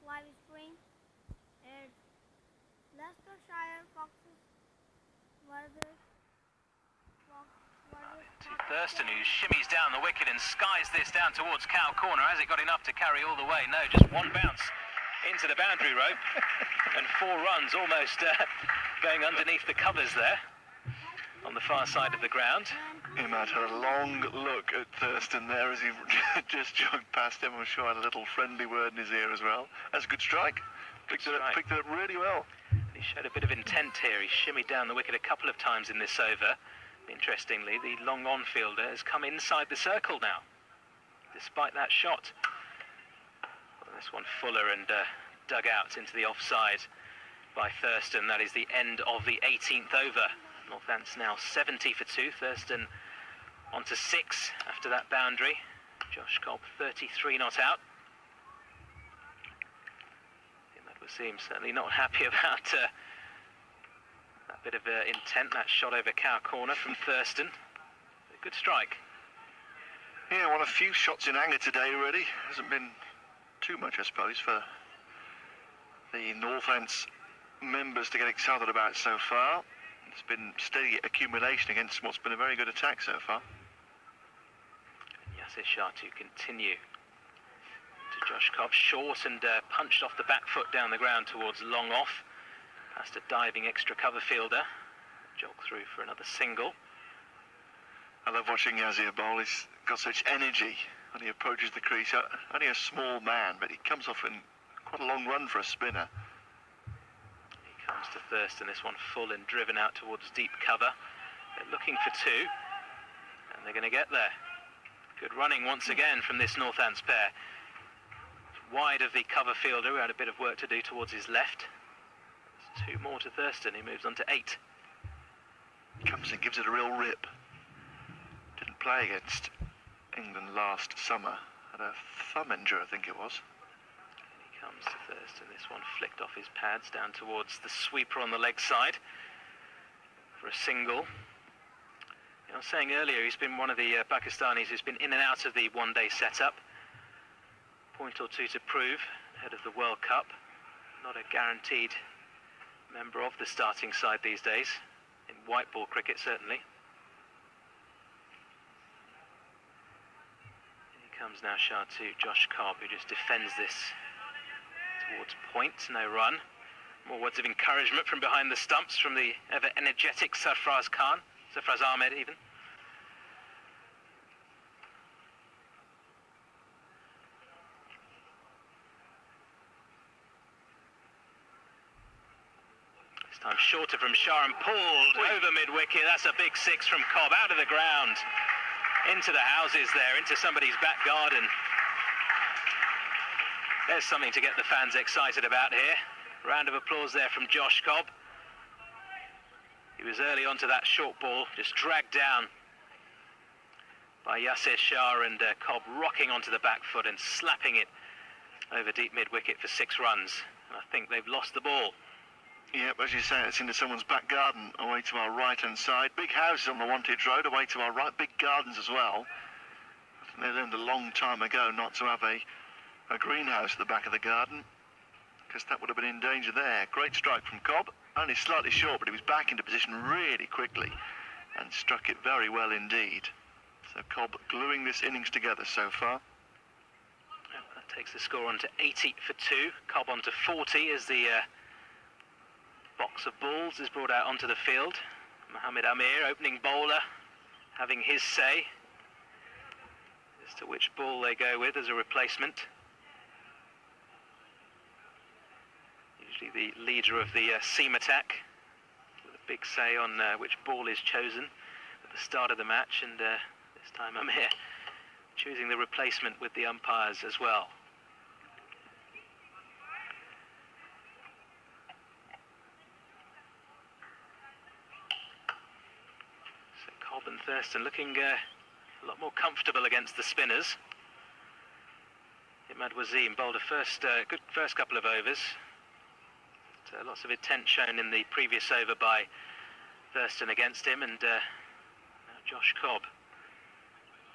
live stream is Leicestershire Foxes versus Thurston, who shimmies down the wicket and skies this down towards Cow Corner. Has it got enough to carry all the way? No, just one bounce into the boundary rope and 4 runs almost going underneath the covers there on the far side of the ground. Imad had a long look at Thurston there as he just jogged past him. I'm sure had a little friendly word in his ear as well. That's a good strike. Picked it up really well. He showed a bit of intent here. He shimmied down the wicket a couple of times in this over. Interestingly, the long on fielder has come inside the circle now, despite that shot. Well, this one fuller and dug out into the offside by Thurston. That is the end of the 18th over. Northants now 70 for 2. Thurston on to 6 after that boundary. Josh Cobb 33 not out. Imad Wasim certainly not happy about that bit of intent, that shot over Cow Corner from Thurston. A good strike. Yeah, won a few shots in anger today already. Hasn't been too much, I suppose, for the Northants members to get excited about so far. It's been steady accumulation against what's been a very good attack so far. Yasir Shah to continue to Josh Cobb, short and punched off the back foot down the ground towards long off. Past a diving extra cover fielder. Jog through for another single. I love watching Yasir bowl. He's got such energy when he approaches the crease. Only a small man, but he comes off in quite a long run for a spinner. He comes to Thurston, this one full and driven out towards deep cover. They're looking for 2, and they're going to get there. Good running once again from this Northants pair. Wide of the cover fielder, who had a bit of work to do towards his left. 2 more to Thurston, he moves on to 8. Comes and gives it a real rip. Didn't play against England last summer. Had a thumb injury, I think it was. He comes to Thurston, this one flicked off his pads down towards the sweeper on the leg side for a single. I was saying earlier, he's been one of the Pakistanis who's been in and out of the one-day setup. Point or two to prove ahead of the World Cup. Not a guaranteed member of the starting side these days, in white ball cricket certainly. And he comes now Shah to Josh Cobb, who just defends this towards point, no run. More words of encouragement from behind the stumps from the ever energetic Sarfraz Ahmed even. Time shorter from Shah and pulled over mid-wicket. That's a big 6 from Cobb, out of the ground, into the houses there, into somebody's back garden. There's something to get the fans excited about here. Round of applause there from Josh Cobb. He was early onto that short ball, just dragged down by Yasir Shah, and Cobb rocking onto the back foot and slapping it over deep mid-wicket for 6 runs. I think they've lost the ball. Yep, as you say, it's into someone's back garden away to our right-hand side. Big houses on the Wantage Road away to our right, big gardens as well. I think they learned a long time ago not to have a greenhouse at the back of the garden, because that would have been in danger there. Great strike from Cobb, only slightly short, but he was back into position really quickly and struck it very well indeed. So Cobb gluing this innings together so far. That takes the score on to 80 for 2. Cobb on to 40 as the box of balls is brought out onto the field. Mohammed Amir, opening bowler, having his say as to which ball they go with as a replacement. Usually the leader of the seam attack with a big say on which ball is chosen at the start of the match, and this time Amir choosing the replacement with the umpires as well. Cobb and Thurston looking a lot more comfortable against the spinners. Imad Wasim bowled a good first couple of overs. Lots of intent shown in the previous over by Thurston against him, and now Josh Cobb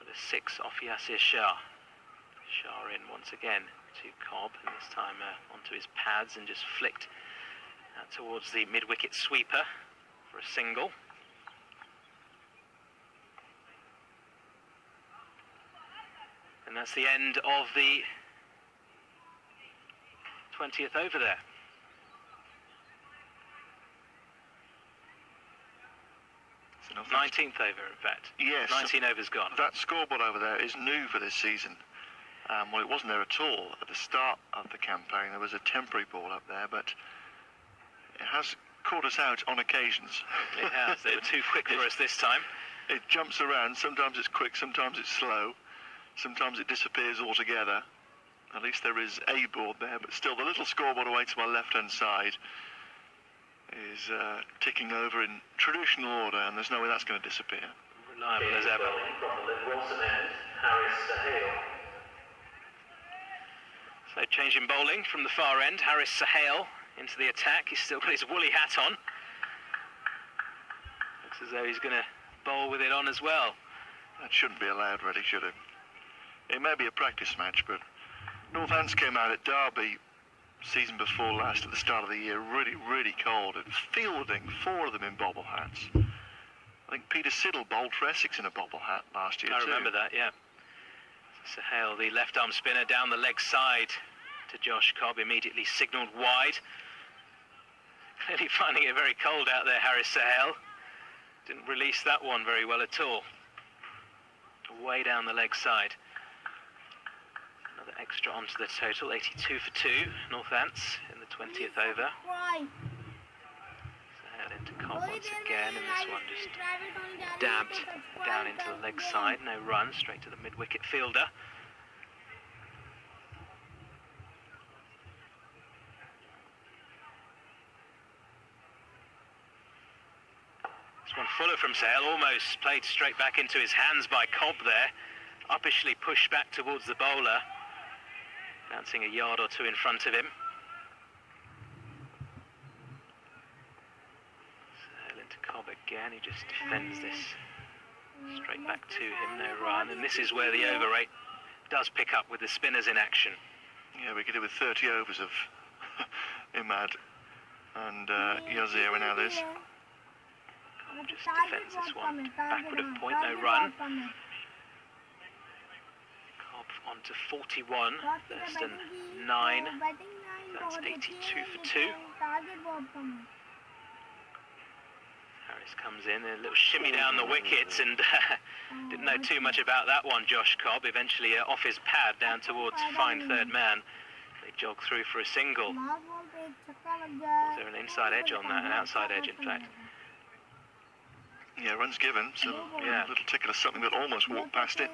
with a 6 off Yasir Shah. Shah in once again to Cobb, and this time onto his pads and just flicked out towards the mid-wicket sweeper for a single. And that's the end of the 20th over there. So no, 19th over, in fact. Yes. 19 overs gone. That scoreboard over there is new for this season. Well, it wasn't there at all at the start of the campaign. There was a temporary ball up there, but it has caught us out on occasions. It has. They were too quick for us this time. It jumps around. Sometimes it's quick, sometimes it's slow. Sometimes it disappears altogether. At least there is a board there, but still the little scoreboard away to our left-hand side is ticking over in traditional order, and there's no way that's going to disappear. Reliable as ever. So change in bowling from the far end. Harris Sahel into the attack. He's still got his woolly hat on. Looks as though he's going to bowl with it on as well. That shouldn't be allowed, really, should it? It may be a practice match, but Northants came out at Derby season before last at the start of the year really, really cold. It was fielding 4 of them in bobble hats. I think Peter Siddle bowled for Essex in a bobble hat last year I too. remember that, yeah. Sahel, the left-arm spinner, down the leg side to Josh Cobb, immediately signalled wide. Clearly finding it very cold out there, Harris Sahel. Didn't release that one very well at all. Way down the leg side. Another extra onto the total, 82 for 2, Northants in the 20th over. Sahel into Cobb once again, and this one just dabbed down into the leg side. No run, straight to the mid-wicket fielder. This one fuller from Sahel, almost played straight back into his hands by Cobb there. Uppishly pushed back towards the bowler, bouncing a yard or two in front of him. Sahel into Cobb again, he just defends this straight back to him, no run. And this is where the over rate does pick up with the spinners in action. Yeah, we could do with 30 overs of Imad and Yazir and others. Just defends this one backward of point, no run. Cobb on to 41, Thurston 9, that's 82 for 2. Harris comes in, a little shimmy down the wickets, and didn't know too much about that one, Josh Cobb. Eventually off his pad down towards fine third man. They jog through for a single. Was there an inside edge on that? An outside edge, in fact. Yeah, runs given, so Yeah. a little tickle of something that almost walked past it.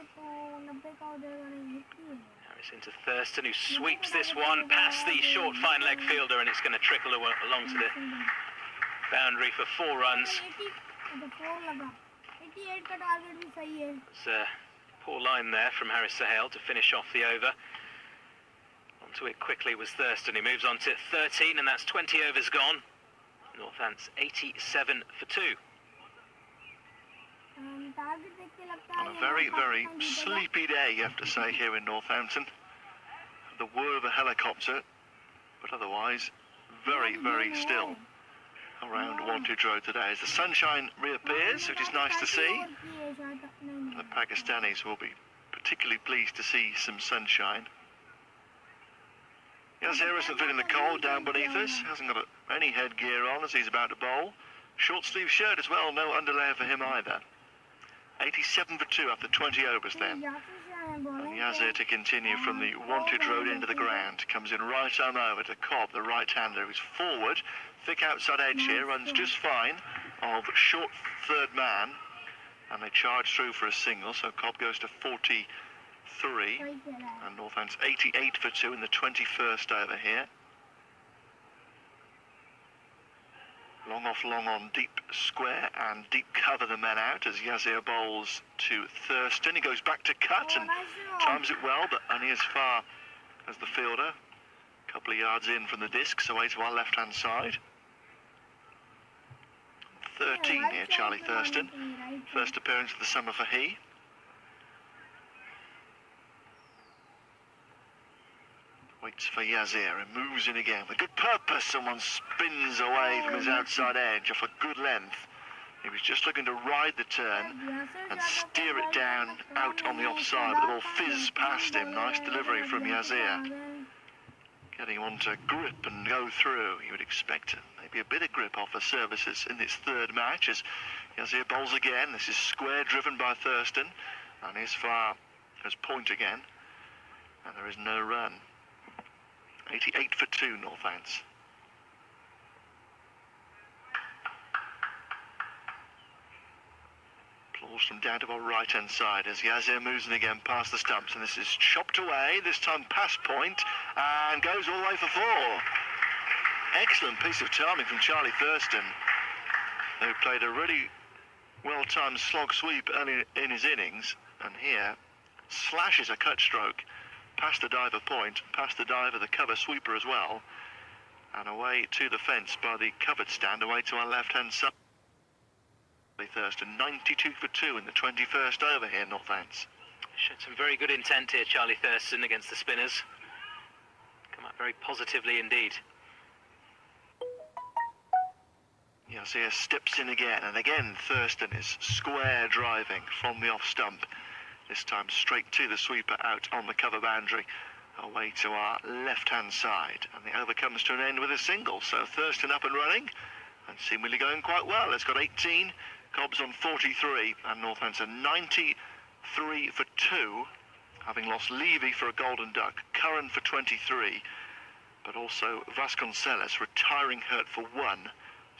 Harris into Thurston, who sweeps this one past the short fine leg fielder, and it's going to trickle along to the boundary for 4 runs. It's a poor line there from Harris Sahel to finish off the over. Onto it quickly was Thurston, who moves on to 13, and that's 20 overs gone. Northants 87 for 2. On a very, very sleepy day, you have to say, here in Northampton. The whir of a helicopter, but otherwise very, very still around Wantage Road today. As the sunshine reappears, which is nice to see. The Pakistanis will be particularly pleased to see some sunshine. Yazir isn't feeling the cold down beneath us, hasn't got any headgear on as he's about to bowl. Short sleeve shirt as well, no underlayer for him either. 87 for 2 after 20 overs then. And Yazir to continue from the Wantage Road into the ground. Comes in right arm over to Cobb, the right-hander, who's forward. Thick outside edge here, runs just fine of short third man. And they charge through for a single, so Cobb goes to 43. And Northants 88 for 2 in the 21st over here. Long off, long on, deep square and deep cover the men out as Yazir bowls to Thurston. He goes back to cut and times it well, but only as far as the fielder. A couple of yards in from the discs, away to our left-hand side. 13 here, Charlie Thurston. First appearance of the summer for he. Waits for Yazir and moves in again with good purpose. Someone spins away from his outside edge off a good length. He was just looking to ride the turn and steer it down out on the offside, but the ball fizzed past him. Nice delivery from Yazir. Getting on to grip and go through. You would expect maybe a bit of grip off the services in this third match as Yazir bowls again. This is square driven by Thurston and as far as point again. And there is no run. 88 for 2, Northants. Applause from down to our right-hand side as Yazir moves in again past the stumps, and this is chopped away, this time past point, and goes all the way for 4. Excellent piece of timing from Charlie Thurston, who played a really well-timed slog sweep early in his innings, and here slashes a cut stroke past the diver point, past the diver, the cover sweeper as well, and away to the fence by the covered stand, away to our left-hand side. Thurston, 92 for 2 in the 21st over here, Northants. Showed some very good intent here, Charlie Thurston, against the spinners. Come out very positively indeed. Yazir steps in again, and again Thurston is square driving from the off stump. This time straight to the sweeper out on the cover boundary, away to our left-hand side. And the over comes to an end with a single. So Thurston up and running, and seemingly going quite well. It's got 18, Cobb's on 43, and Northants are 93 for 2, having lost Levy for a golden duck, Curran for 23, but also Vasconcelos retiring hurt for 1,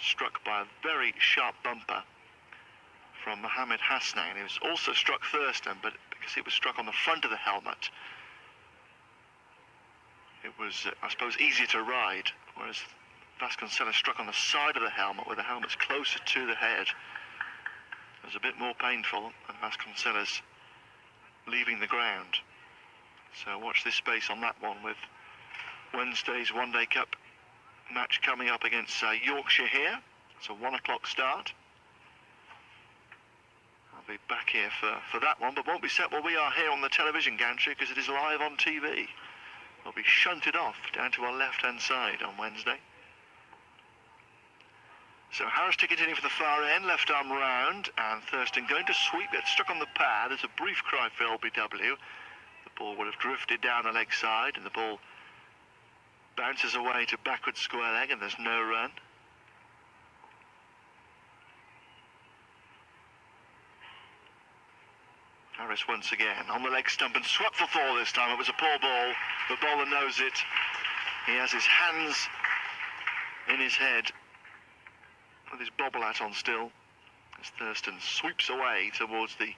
struck by a very sharp bumper from Mohamed Hasnain. He was also struck Thurston, but because he was struck on the front of the helmet, it was, I suppose, easier to ride, whereas Vasconcelos struck on the side of the helmet, where the helmet's closer to the head. It was a bit more painful, and Vasconcelos leaving the ground. So watch this space on that one, with Wednesday's One Day Cup match coming up against Yorkshire here. It's a 1 o'clock start. I'll be back here for that one, but won't be set while we are here on the television gantry, because it is live on TV. We'll be shunted off down to our left-hand side on Wednesday. So Harris to continue for the far end, left arm round, and Thurston going to sweep, gets stuck on the pad. There's a brief cry for LBW. The ball would have drifted down the leg side, and the ball bounces away to backward square leg, and there's no run. Harris once again on the leg stump and swept for 4 this time. It was a poor ball. The bowler knows it. He has his hands in his head with his bobble hat on still, as Thurston sweeps away towards the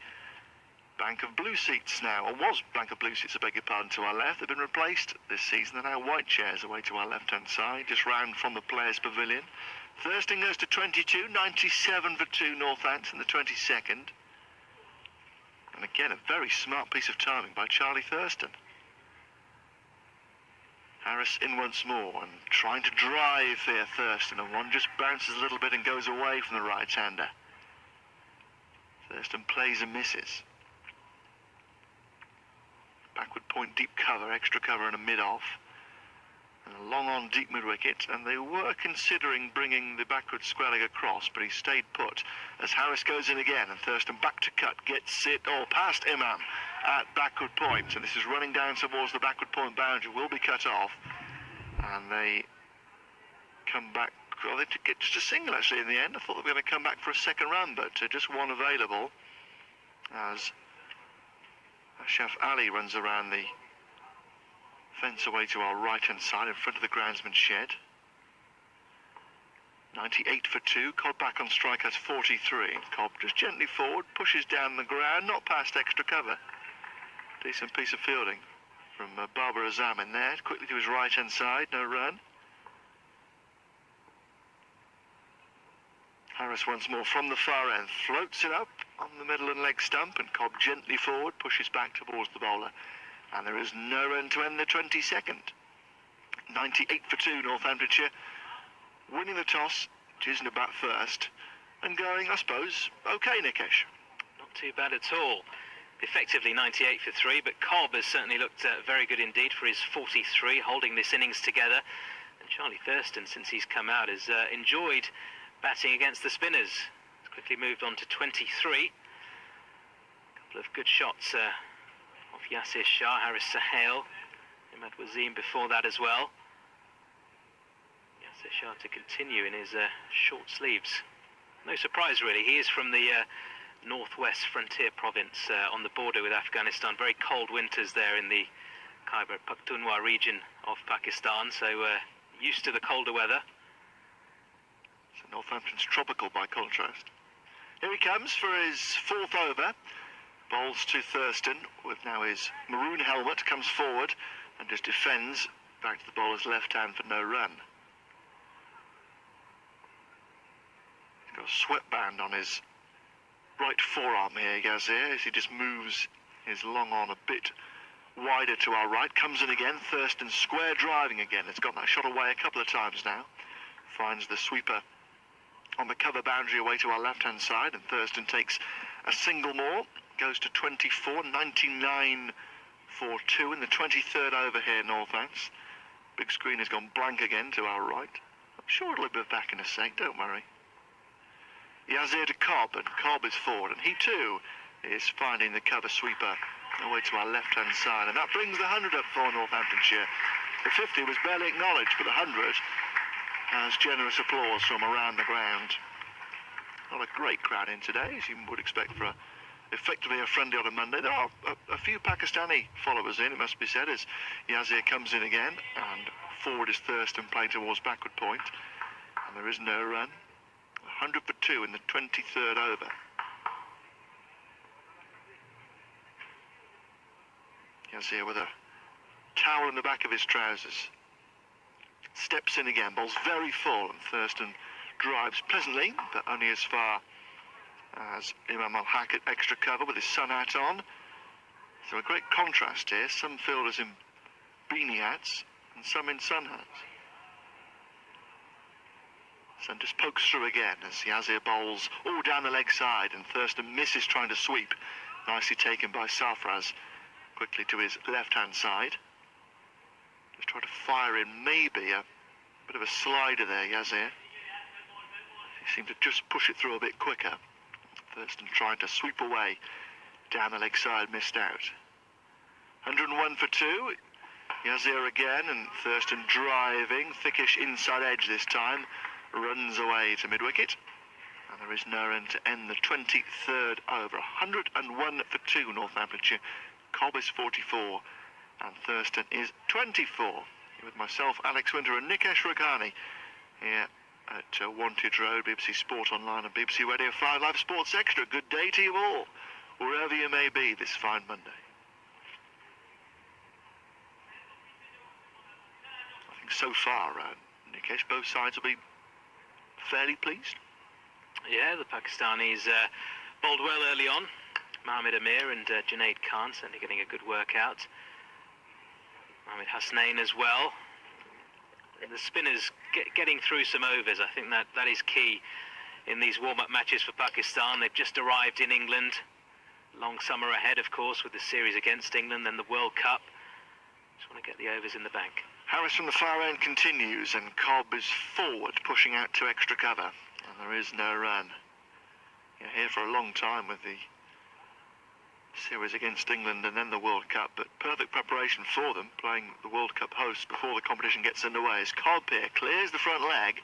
bank of blue seats now, or was bank of blue seats, I beg your pardon, to our left. They've been replaced this season. They're now white chairs away to our left-hand side, just round from the Players' Pavilion. Thurston goes to 22, 97 for 2 Northants in the 22nd. And again, a very smart piece of timing by Charlie Thurston. Harris in once more and trying to drive here, Thurston, and one just bounces a little bit and goes away from the right-hander. Thurston plays and misses. Backward point, deep cover, extra cover and a mid-off. And a long on deep mid-wicket, and they were considering bringing the backward square leg across, but he stayed put as Harris goes in again, and Thurston back to cut, gets it past Imam at backward point, and this is running down towards the backward point boundary, will be cut off, and they come back. Well, they get just a single actually in the end. I thought they were going to come back for a second run, but just one available as Ashraf Ali runs around the fence away to our right-hand side in front of the groundsman's shed. 98 for 2. Cobb back on strike has 43. Cobb just gently forward, pushes down the ground, not past extra cover. Decent piece of fielding from Barbara Azam in there. Quickly to his right-hand side, no run. Harris once more from the far end, floats it up on the middle and leg stump, and Cobb gently forward, pushes back towards the bowler. And there is no run to end the 22nd. 98 for 2, Northamptonshire. Winning the toss, choosing to bat first, and going, I suppose, okay, Nikesh. Not too bad at all. effectively 98 for 3, but Cobb has certainly looked very good indeed for his 43, holding this innings together. And Charlie Thurston, since he's come out, has enjoyed batting against the spinners. He's quickly moved on to 23. A couple of good shots off Yasir Shah, Haris Sahel, Imad Wazeem before that as well. Yasir Shah to continue in his short sleeves. No surprise really, he is from the northwest frontier province on the border with Afghanistan. Very cold winters there in the Khyber Pakhtunkhwa region of Pakistan, so used to the colder weather. So Northampton's tropical by contrast. Here he comes for his 4th over. Bowls to Thurston with now his maroon helmet, comes forward and just defends back to the bowler's left hand for no run. He's got a sweatband on his right forearm here, Yazir, as he just moves his long on a bit wider to our right. Comes in again, Thurston square driving again. It's got that shot away a couple of times now. Finds the sweeper on the cover boundary away to our left hand side, and Thurston takes a single more. Goes to 24, 99 for 2 in the 23rd over here, Northants. Big screen has gone blank again to our right. I'm sure it'll be back in a sec, don't worry. Yazir to Cobb, and Cobb is forward, and he too is finding the cover sweeper away to our left-hand side, and that brings the 100 up for Northamptonshire. The 50 was barely acknowledged, but the 100 has generous applause from around the ground. Not a great crowd in today, as you would expect for effectively a friendly on a Monday. There are a few Pakistani followers in, it must be said, as Yazir comes in again, and forward is Thurston playing towards backward point, and there is no run. 100 for 2 in the 23rd over. Yazir with a towel in the back of his trousers. Steps in again, bowls very full, and Thurston drives pleasantly, but only as far as Imam al-Haq at extra cover with his sun hat on. So a great contrast here, some fielders in beanie hats and some in sun hats. Sun just pokes through again as Yazir bowls all down the leg side, and Thurston misses trying to sweep. Nicely taken by Sarfraz, quickly to his left-hand side. Just try to fire in maybe a bit of a slider there, Yazir. He seemed to just push it through a bit quicker. Thurston trying to sweep away down the leg side, missed out. 101 for 2. Yazir again, and Thurston driving, thickish inside edge this time. Runs away to mid-wicket, and there is no run to end the 23rd over. 101 for 2 Northamptonshire. Cobb is 44 and Thurston is 24. Here with myself, Alex Winter, and Nikesh Raghani here at Wantage Road, BBC Sport Online and BBC Radio 5 Live Sports Extra. Good day to you all, wherever you may be this fine Monday. I think so far, Nikesh, both sides will be fairly pleased. Yeah, the Pakistanis bowled well early on. Mohammad Amir and Junaid Khan certainly getting a good workout. Mohammad Hasnain as well. And the spinners getting through some overs. I think that is key in these warm-up matches for Pakistan. They've just arrived in England. Long summer ahead, of course, with the series against England, then the World Cup. Just want to get the overs in the bank. Harris from the far end continues, and Cobb is forward, pushing out to extra cover, and there is no run. You're here for a long time with the series against England and then the World Cup, but perfect preparation for them, playing the World Cup host before the competition gets underway. As Cobb here clears the front leg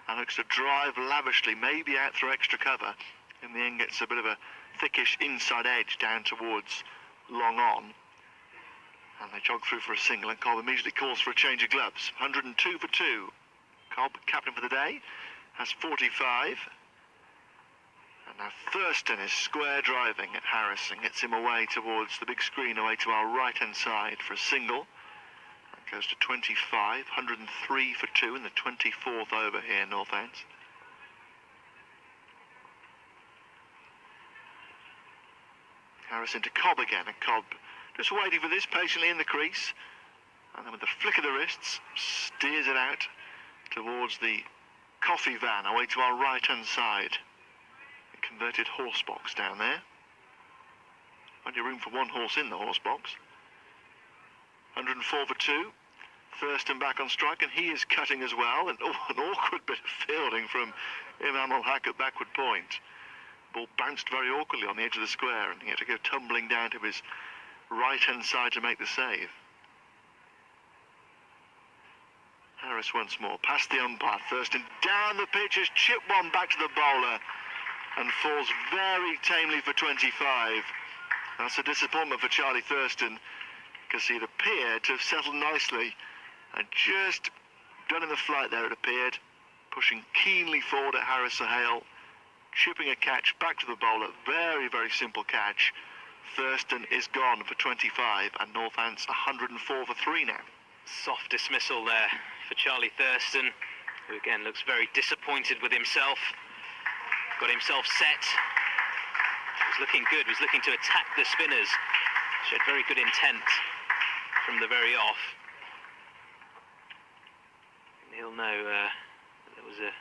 and looks to drive lavishly, maybe out through extra cover. In the end gets a bit of a thickish inside edge down towards long on. And they jog through for a single, and Cobb immediately calls for a change of gloves. 102 for 2. Cobb, captain for the day, has 45. And now Thurston is square driving at Harris and gets him away towards the big screen, away to our right-hand side for a single. That goes to 25, 103 for 2 in the 24th over here, Northants. Harris into Cobb again, and Cobb just waiting for this patiently in the crease, and then with a flick of the wrists steers it out towards the coffee van away to our right hand side. A converted horse box down there. Only room for one horse in the horse box. 104 for 2. Thurston back on strike, and he is cutting as well. And an awkward bit of fielding from Imam al-Haq at backward point. Ball bounced very awkwardly on the edge of the square, and he had to go tumbling down to his right-hand side to make the save. Harris once more, past the umpire. Thurston down the pitch, has chipped one back to the bowler and falls very tamely for 25. That's a disappointment for Charlie Thurston, because he'd appeared to have settled nicely and just done in the flight there, it appeared, pushing keenly forward at Harris Sahale, chipping a catch back to the bowler. Very, very simple catch. Thurston is gone for 25, and Northants 104 for 3 now. Soft dismissal there for Charlie Thurston, who again looks very disappointed with himself. Got himself set. Was looking good, was looking to attack the spinners. Showed very good intent from the very off. And he'll know there was a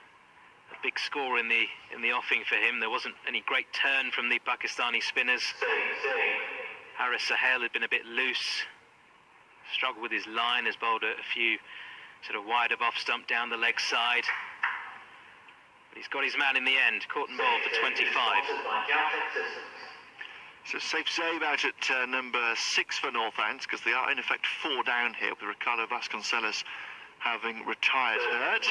big score in the offing for him. There wasn't any great turn from the Pakistani spinners. Harris Sahale had been a bit loose. Struggled with his line, has bowled a few sort of wide of off stump down the leg side. But he's got his man in the end, caught and bowled for 25. So safe save out at number 6 for Northants, because they are in effect 4 down here, with Ricardo Vasconcelos having retired hurt.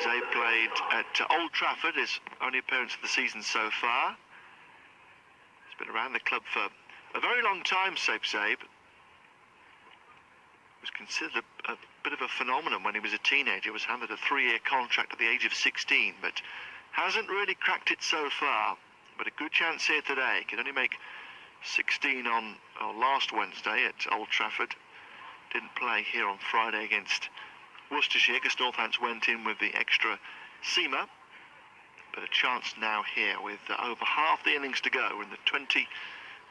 Zabe played at Old Trafford, his only appearance of the season so far. He's been around the club for a very long time, Safe Zabe. Was considered a bit of a phenomenon when he was a teenager. Was handed a 3-year contract at the age of 16, but hasn't really cracked it so far. But a good chance here today. Could only make 16 on last Wednesday at Old Trafford. Didn't play here on Friday against Worcestershire, because Northants went in with the extra seamer. But a chance now here with over half the innings to go in the 20,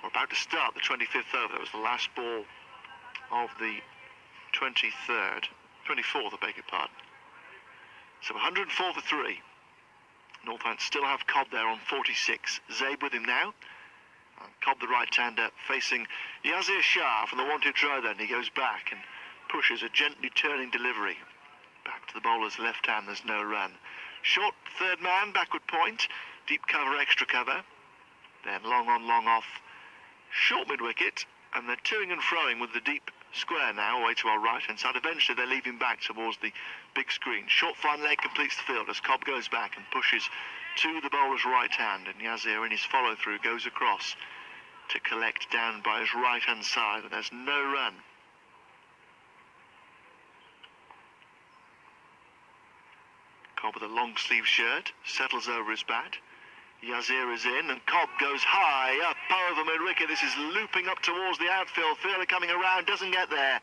or about to start the 25th over. That was the last ball of the 24th, I beg your pardon. So 104 for 3. Northants still have Cobb there on 46. Zabe with him now. And Cobb, the right-hander, facing Yazir Shah from the wanted throw then. He goes back and pushes a gently turning delivery. Back to the bowler's left hand, there's no run. Short third man, backward point. Deep cover, extra cover. Then long on, long off. Short mid-wicket. And they're toing and froing with the deep square now, away to our right-hand side. Eventually they're leaving back towards the big screen. Short fine leg completes the field as Cobb goes back and pushes to the bowler's right hand, and Yazir in his follow-through goes across to collect down by his right-hand side, but there's no run. Cobb with a long-sleeve shirt, settles over his bat. Yazir is in, and Cobb goes high up over mid-wicket. This is looping up towards the outfield. Fielder coming around, doesn't get there.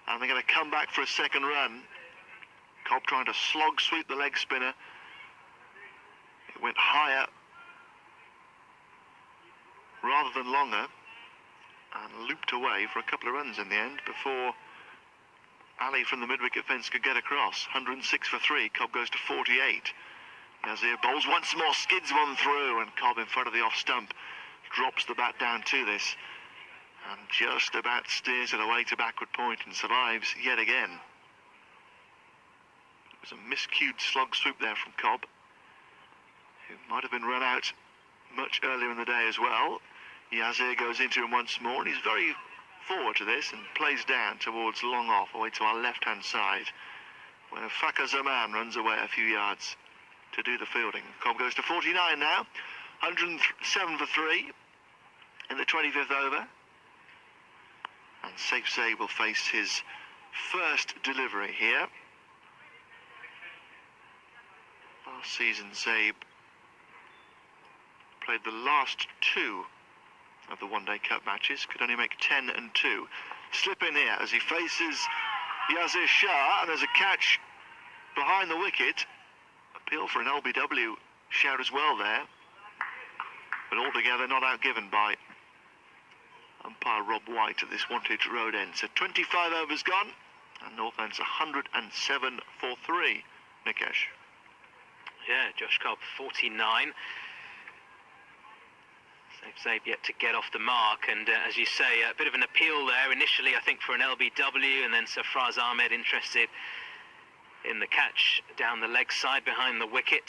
And they're going to come back for a second run. Cobb trying to slog sweep the leg spinner. It went higher rather than longer, and looped away for a couple of runs in the end before Ali from the mid-wicket fence could get across. 106 for 3. Cobb goes to 48. Yazir bowls once more, skids one through, and Cobb in front of the off stump drops the bat down to this and just about steers it away to backward point and survives yet again. It was a miscued slog swoop there from Cobb, who might have been run out much earlier in the day as well. Yazir goes into him once more, and he's very forward to this and plays down towards long off, away to our left hand side, where Fakar Zaman runs away a few yards to do the fielding. Cobb goes to 49 now, 107 for 3 in the 25th over. And Safe Zabe will face his first delivery here. Last season Zabe played the last 2 of the one-day cup matches, could only make 10 and 2. Slip in here as he faces Yazir Shah, and there's a catch behind the wicket. Appeal for an LBW shout as well there, but altogether not outgiven by umpire Rob White at this wantage road end. So 25 overs gone, and Northants 107 for 3. Nikesh. Yeah, Josh Cobb 49. Zabe yet to get off the mark, and as you say, a bit of an appeal there initially, I think, for an LBW, and then Safraz Ahmed interested in the catch down the leg side behind the wicket.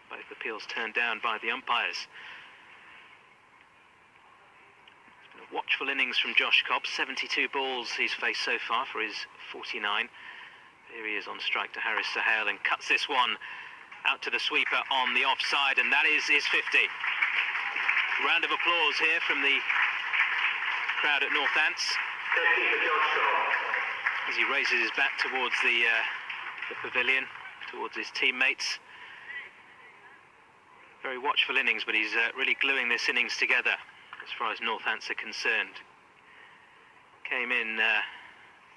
Both appeals turned down by the umpires. It's been a watchful innings from Josh Cobb. 72 balls he's faced so far for his 49. Here he is on strike to Haris Sohail and cuts this one out to the sweeper on the offside, and that is his 50. Round of applause here from the crowd at Northants as he raises his bat towards the pavilion, towards his teammates. Very watchful innings, but he's really gluing this innings together as far as Northants are concerned. Came in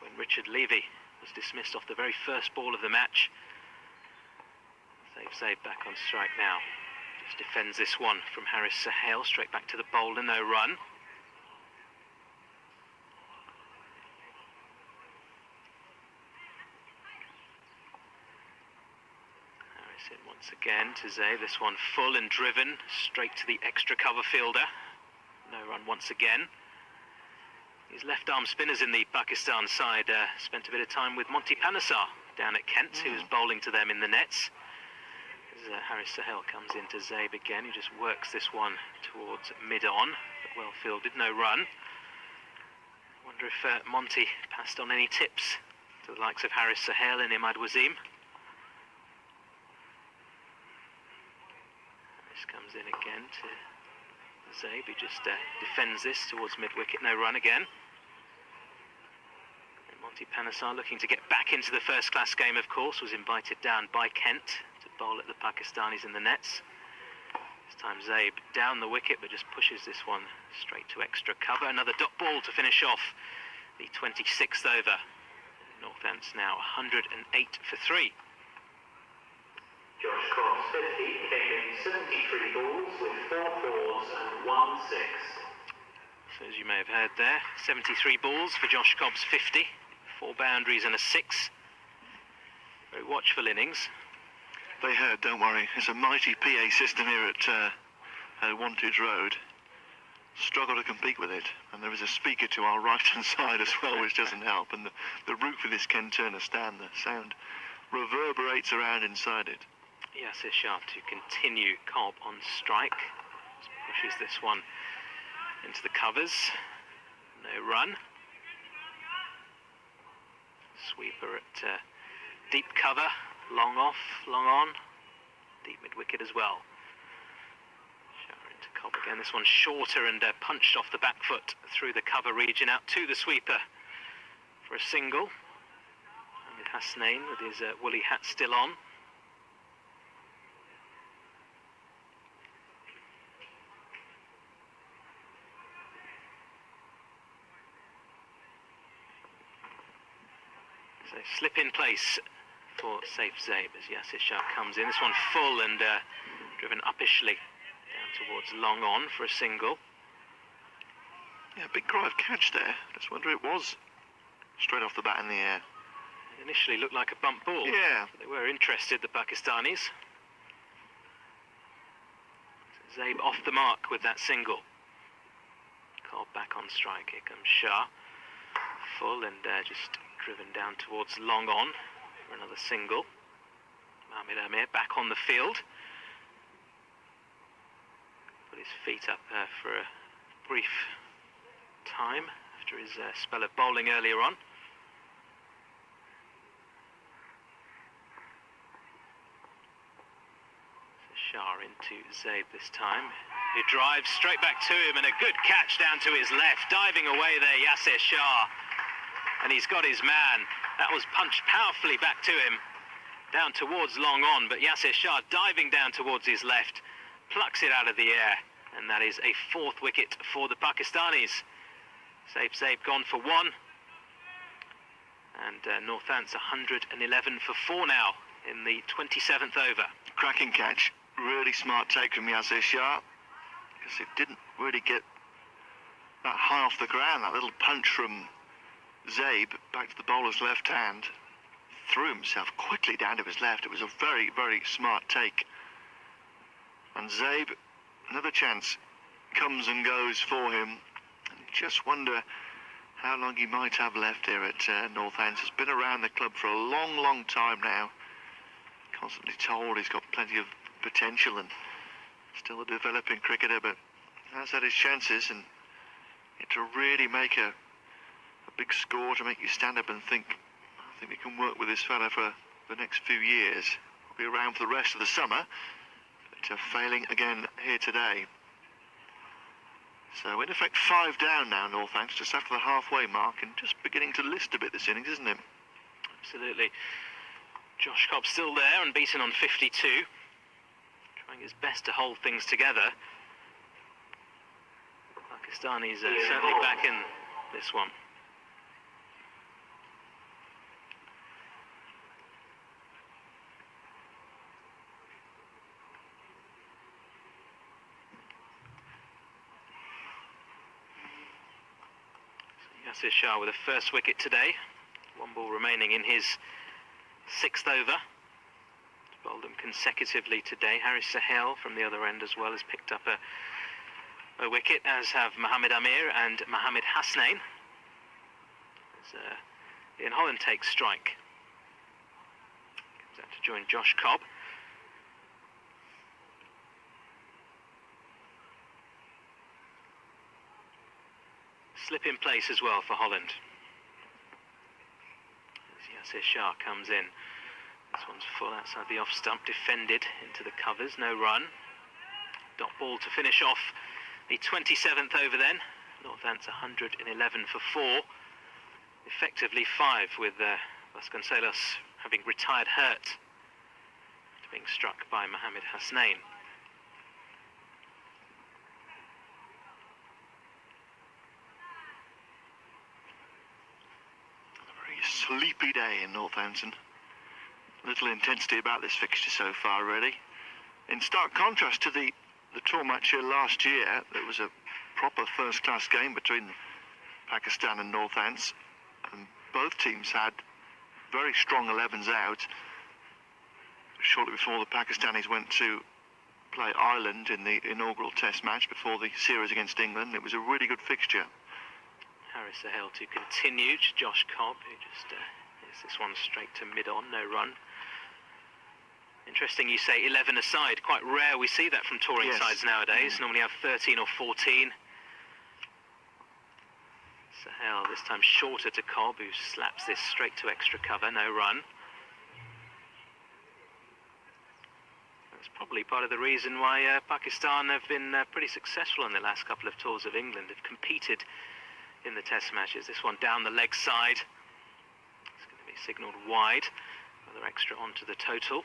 when Richard Levy was dismissed off the very first ball of the match. Zabe back on strike now. Just defends this one from Haris Sohail, straight back to the bowler, no run. Haris in once again to Zabe, this one full and driven, straight to the extra cover fielder. No run once again. His left arm spinners in the Pakistan side spent a bit of time with Monty Panesar down at Kent, who was bowling to them in the nets. Haris Sohail comes into Zabe again. He just works this one towards mid-on, but well fielded, no run. I wonder if Monty passed on any tips to the likes of Haris Sohail and Imad Wasim. Haris comes in again to Zabe. He just defends this towards mid-wicket, no run again. And Monty Panesar, looking to get back into the first-class game, of course, was invited down by Kent to bowl at the Pakistanis in the nets. This time Zabe down the wicket, but just pushes this one straight to extra cover. Another dot ball to finish off the 26th over. Northants now 108 for 3. Josh Cobb's 50 came in 73 balls with 4 fours and 1 6. So as you may have heard there, 73 balls for Josh Cobb's 50. 4 boundaries and a 6. Very watchful innings. They heard, don't worry. There's a mighty PA system here at Wantage Road. Struggle to compete with it. And there is a speaker to our right-hand side as well, which doesn't help. And the roof of this Ken Turner stand, the sound reverberates around inside it. Yasir Shah to continue Cobb on strike. Just pushes this one into the covers. No run. Sweeper at deep cover. Long off, long on, deep mid-wicket as well. Shower into Cobb again. This one's shorter and punched off the back foot through the cover region out to the sweeper for a single. And with Hasnain with his woolly hat still on. So slip in place for safe Zabe as Yasir Shah comes in. This one full and driven uppishly down towards long on for a single. Yeah, big cry of catch there. Just wonder it was straight off the bat in the air. It initially looked like a bump ball. Yeah. But they were interested, the Pakistanis. So Zabe off the mark with that single. Cobb back on strike. Here comes Shah. Full and just driven down towards long on for another single. Mahmud Amir back on the field. Put his feet up for a brief time after his spell of bowling earlier on. So Shah into Zabe this time, who drives straight back to him, and a good catch down to his left. Diving away there, Yasir Shah. And he's got his man. That was punched powerfully back to him, down towards long on, but Yasir Shah diving down towards his left, plucks it out of the air, and that is a 4th wicket for the Pakistanis. Safe Zabe gone for 1, and Northants 111 for 4 now in the 27th over. Cracking catch, really smart take from Yasir Shah, because it didn't really get that high off the ground. That little punch from Zabe back to the bowler's left hand, threw himself quickly down to his left. It was a very, very smart take. And Zabe, another chance comes and goes for him. And you just wonder how long he might have left here at Northants. He's been around the club for a long, long time now. Constantly told he's got plenty of potential and still a developing cricketer, but has had his chances, and to really make a big score to make you stand up and think, I think we can work with this fella for the next few years. Be around for the rest of the summer, but failing again here today. So in effect 5 down now, Northants, just after the halfway mark, and just beginning to list a bit this innings, isn't it? Absolutely. Josh Cobb still there and beaten on 52. Trying his best to hold things together. Pakistani's certainly back in this one. Yasir Shah with a first wicket today. 1 ball remaining in his 6th over. He's bowled them consecutively today. Haris Sahel from the other end as well has picked up a wicket, as have Mohammed Amir and Mohammed Hasnain. As Ian Holland takes strike. Comes out to join Josh Cobb. Slip in place as well for Holland. As Yasir Shah comes in. This one's full outside the off stump, defended into the covers, no run. Dot ball to finish off the 27th over then. Northants 111 for 4. Effectively 5 with Vasconcelos having retired hurt, being struck by Mohammed Hasnain. Sleepy day in Northampton. Little intensity about this fixture so far, really. In stark contrast to the tour match here last year, there was a proper first-class game between Pakistan and Northants, and both teams had very strong 11s out. Shortly before the Pakistanis went to play Ireland in the inaugural Test match before the series against England, it was a really good fixture. Haris Sahel to continue. Josh Cobb, who just hits this one straight to mid-on, no run. Interesting you say 11 aside. Quite rare we see that from touring sides nowadays. Normally have 13 or 14. Sahel this time shorter to Cobb, who slaps this straight to extra cover, no run. That's probably part of the reason why Pakistan have been pretty successful in the last couple of tours of England. They've competed in the Test matches. This one down the leg side. It's going to be signalled wide. Another extra onto the total.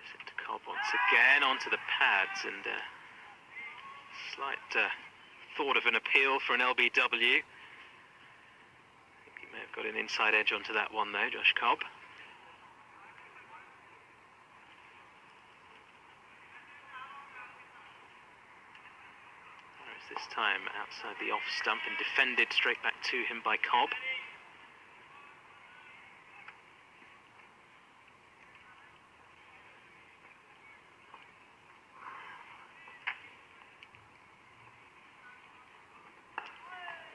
Set to Cobb once again onto the pads, and slight thought of an appeal for an LBW. I think he may have got an inside edge onto that one though, Josh Cobb. This time outside the off stump and defended straight back to him by Cobb.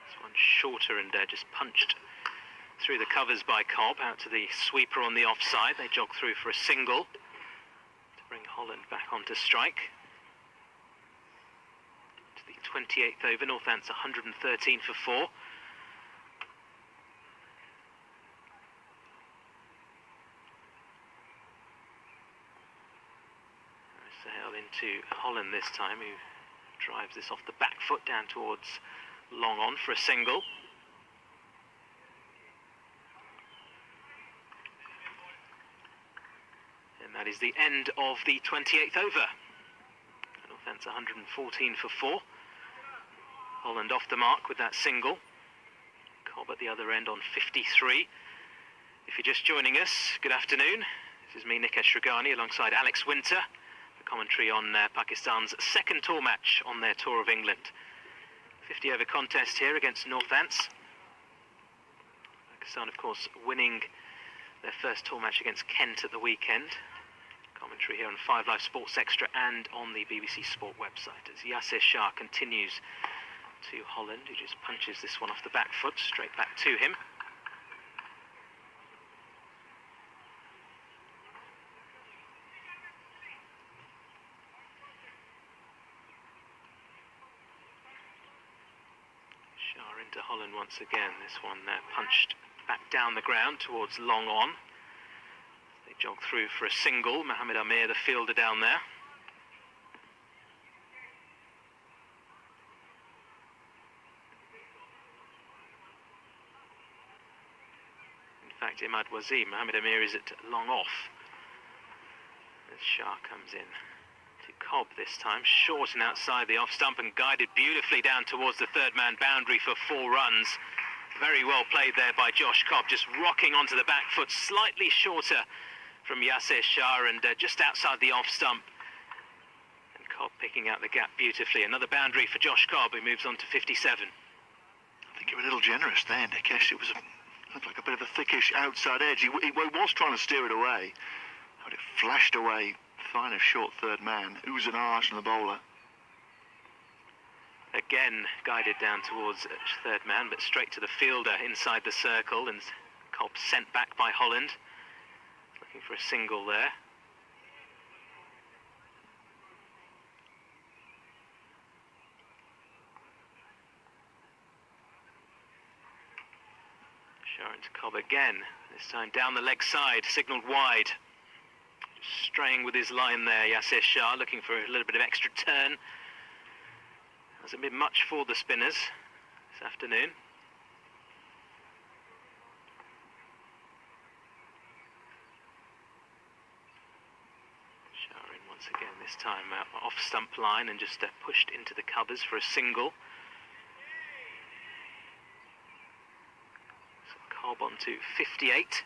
This one shorter and just punched through the covers by Cobb, out to the sweeper on the offside. They jog through for a single to bring Holland back onto strike. 28th over, Northants 113 for 4. Sahel into Holland this time, who drives this off the back foot down towards long on for a single. And that is the end of the 28th over. Northants 114 for 4. Holland off the mark with that single. Cobb at the other end on 53. If you're just joining us, good afternoon. This is me, Nikesh Shrigani, alongside Alex Winter, for commentary on Pakistan's second tour match on their tour of England. 50 over contest here against Northants. Pakistan, of course, winning their first tour match against Kent at the weekend. Commentary here on 5 Live Sports Extra and on the BBC Sport website as Yasser Shah continues to Holland, who just punches this one off the back foot, straight back to him. Shah into Holland once again. This one punched back down the ground towards long on. They jog through for a single. Mohammed Amir, the fielder down there. In fact, Imad Wazim, Mohammed Amir is at long off as Shah comes in. Cobb this time, short and outside the off stump and guided beautifully down towards the third man boundary for 4 runs. Very well played there by Josh Cobb, just rocking onto the back foot, slightly shorter from Yasser Shah and just outside the off stump. And Cobb picking out the gap beautifully. Another boundary for Josh Cobb, who moves on to 57. I think you were a little generous there, Nikesh. It looked like a bit of a thickish outside edge. He was trying to steer it away, but it flashed away. Fine of short third man. Who's an arse on the bowler? Again guided down towards third man, but straight to the fielder inside the circle, and Cobb sent back by Holland. Looking for a single there. Shah into Cobb again, this time down the leg side, signalled wide. Straying with his line there, Yasser Shah, looking for a little bit of extra turn. Hasn't been much for the spinners this afternoon. Shah in once again, this time off stump line and just pushed into the covers for a single. So Cobb on to 58.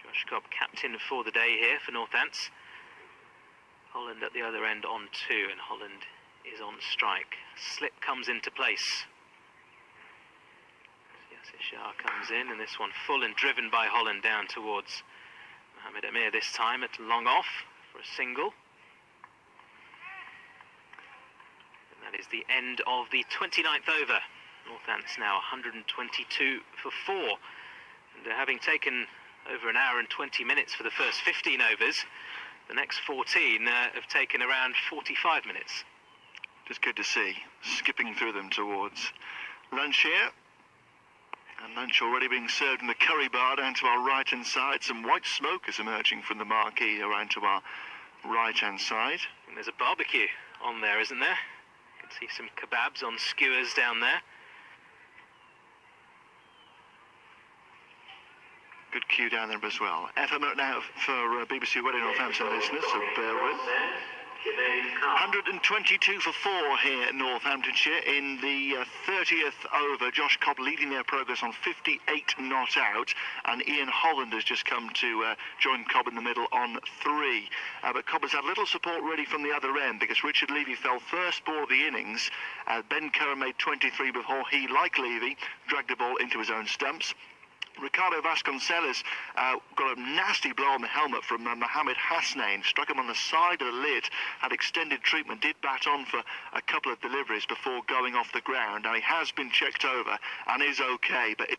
Josh Cobb captain for the day here for Northants. Holland at the other end on 2, and Holland is on strike. Slip comes into place. Yasser Shah comes in, and this one full and driven by Holland down towards Mohammed Amir this time at long off for a single. And that is the end of the 29th over. Northants now 122 for 4. And having taken over an hour and 20 minutes for the first 15 overs. The next 14 have taken around 45 minutes. Just good to see. Skipping through them towards lunch here. And lunch already being served in the curry bar down to our right-hand side. Some white smoke is emerging from the marquee around to our right-hand side. And there's a barbecue on there, isn't there? You can see some kebabs on skewers down there. Good cue down there as well. FM now for BBC Radio Northampton listeners, so bear with. 122 for 4 here in Northamptonshire in the 30th over. Josh Cobb leading their progress on 58 not out, and Ian Holland has just come to join Cobb in the middle on 3. But Cobb has had little support really from the other end, because Richard Levy fell first ball of the innings. Ben Curran made 23 before he, like Levy, dragged the ball into his own stumps. Ricardo Vasconcelos got a nasty blow on the helmet from Mohammed Hasnain, struck him on the side of the lid, had extended treatment, did bat on for a couple of deliveries before going off the ground. Now he has been checked over and is okay, but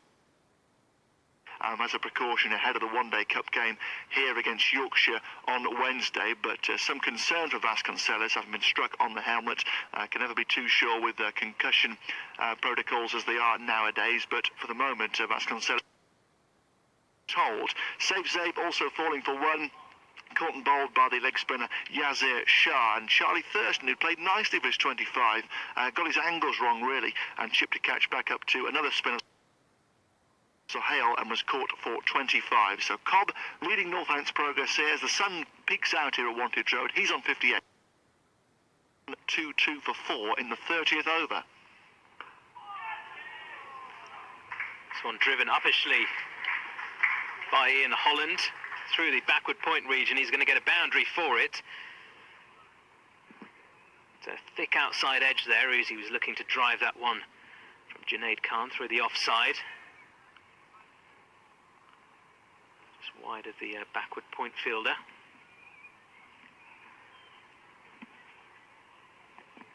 as a precaution ahead of the one-day cup game here against Yorkshire on Wednesday. But some concern for Vasconcelos, having been struck on the helmet. Can never be too sure with concussion protocols as they are nowadays, but for the moment Vasconcelos told. Safe Zabe also falling for 1. Caught and bowled by the leg spinner Yasser Shah, and Charlie Thurston, who played nicely for his 25, got his angles wrong really and chipped a catch back up to another spinner Sohail and was caught for 25. So Cobb leading Northants' progress here as the sun peaks out here at Wantage Road. He's on 58. 2-2 for 4 in the 30th over. This one driven uppishly by Ian Holland through the backward point region. He's going to get a boundary for it. It's a thick outside edge there as he was looking to drive that one from Junaid Khan through the offside. wide of the backward point fielder.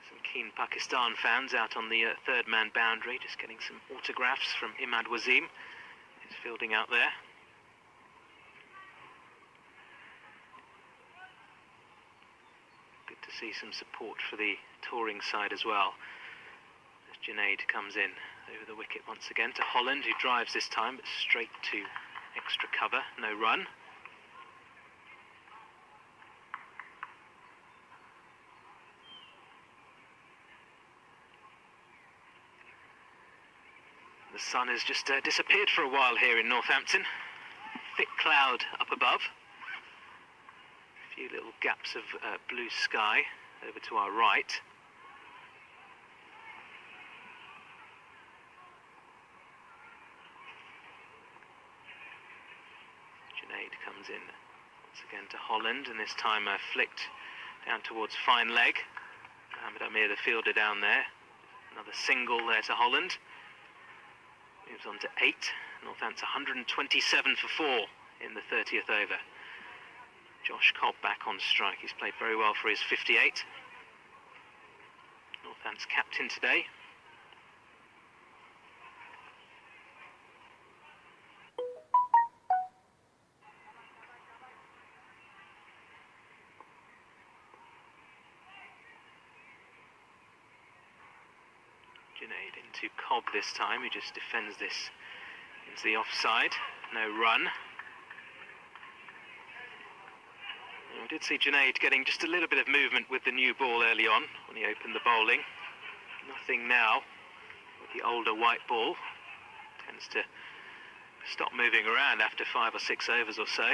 Some keen Pakistan fans out on the third man boundary, just getting some autographs from Imad Wasim. He's fielding out there. Good to see some support for the touring side as well. As Junaid comes in over the wicket once again to Holland, who drives this time, but straight to extra cover, no run. The sun has just disappeared for a while here in Northampton. Thick cloud up above. A few little gaps of blue sky over to our right. Junaid comes in once again to Holland, and this time flicked down towards fine leg. Ahmed Amir, the fielder, down there. Another single there to Holland. Moves on to 8. Northants 127 for 4 in the 30th over. Josh Cobb back on strike. He's played very well for his 58. Northants captain today. Junaid into Cobb this time, who just defends this into the offside. No run. And we did see Junaid getting just a little bit of movement with the new ball early on when he opened the bowling. Nothing now with the older white ball. Tends to stop moving around after 5 or 6 overs or so.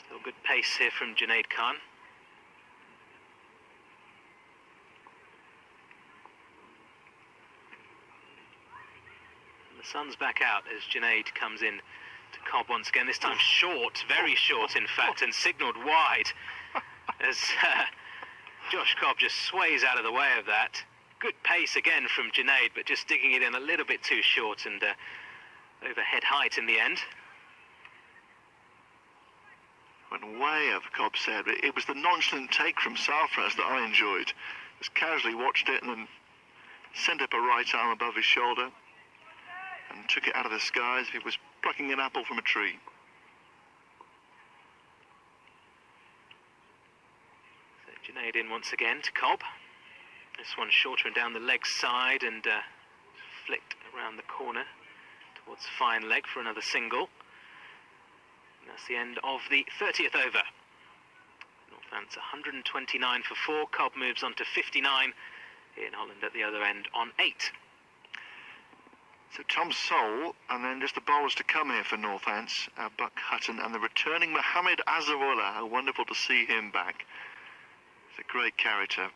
Still good pace here from Junaid Khan. The sun's back out as Junaid comes in to Cobb once again, this time short, very short in fact, and signalled wide as Josh Cobb just sways out of the way of that. Good pace again from Junaid, but just sticking it in a little bit too short and over head height in the end. Went way over Cobb's head, but it was the nonchalant take from Sarfraz that I enjoyed. Just casually watched it and then sent up a right arm above his shoulder and took it out of the sky as if it was plucking an apple from a tree. So Junaid in once again to Cobb. This one shorter and down the leg side and flicked around the corner towards fine leg for another single. And that's the end of the 30th over. Northants 129 for 4. Cobb moves on to 59. Ian Holland at the other end on 8. So Tom Sole, and then just the bowlers to come here for Northants, Buck Hutton, and the returning Mohammed Azarullah. How wonderful to see him back. He's a great character,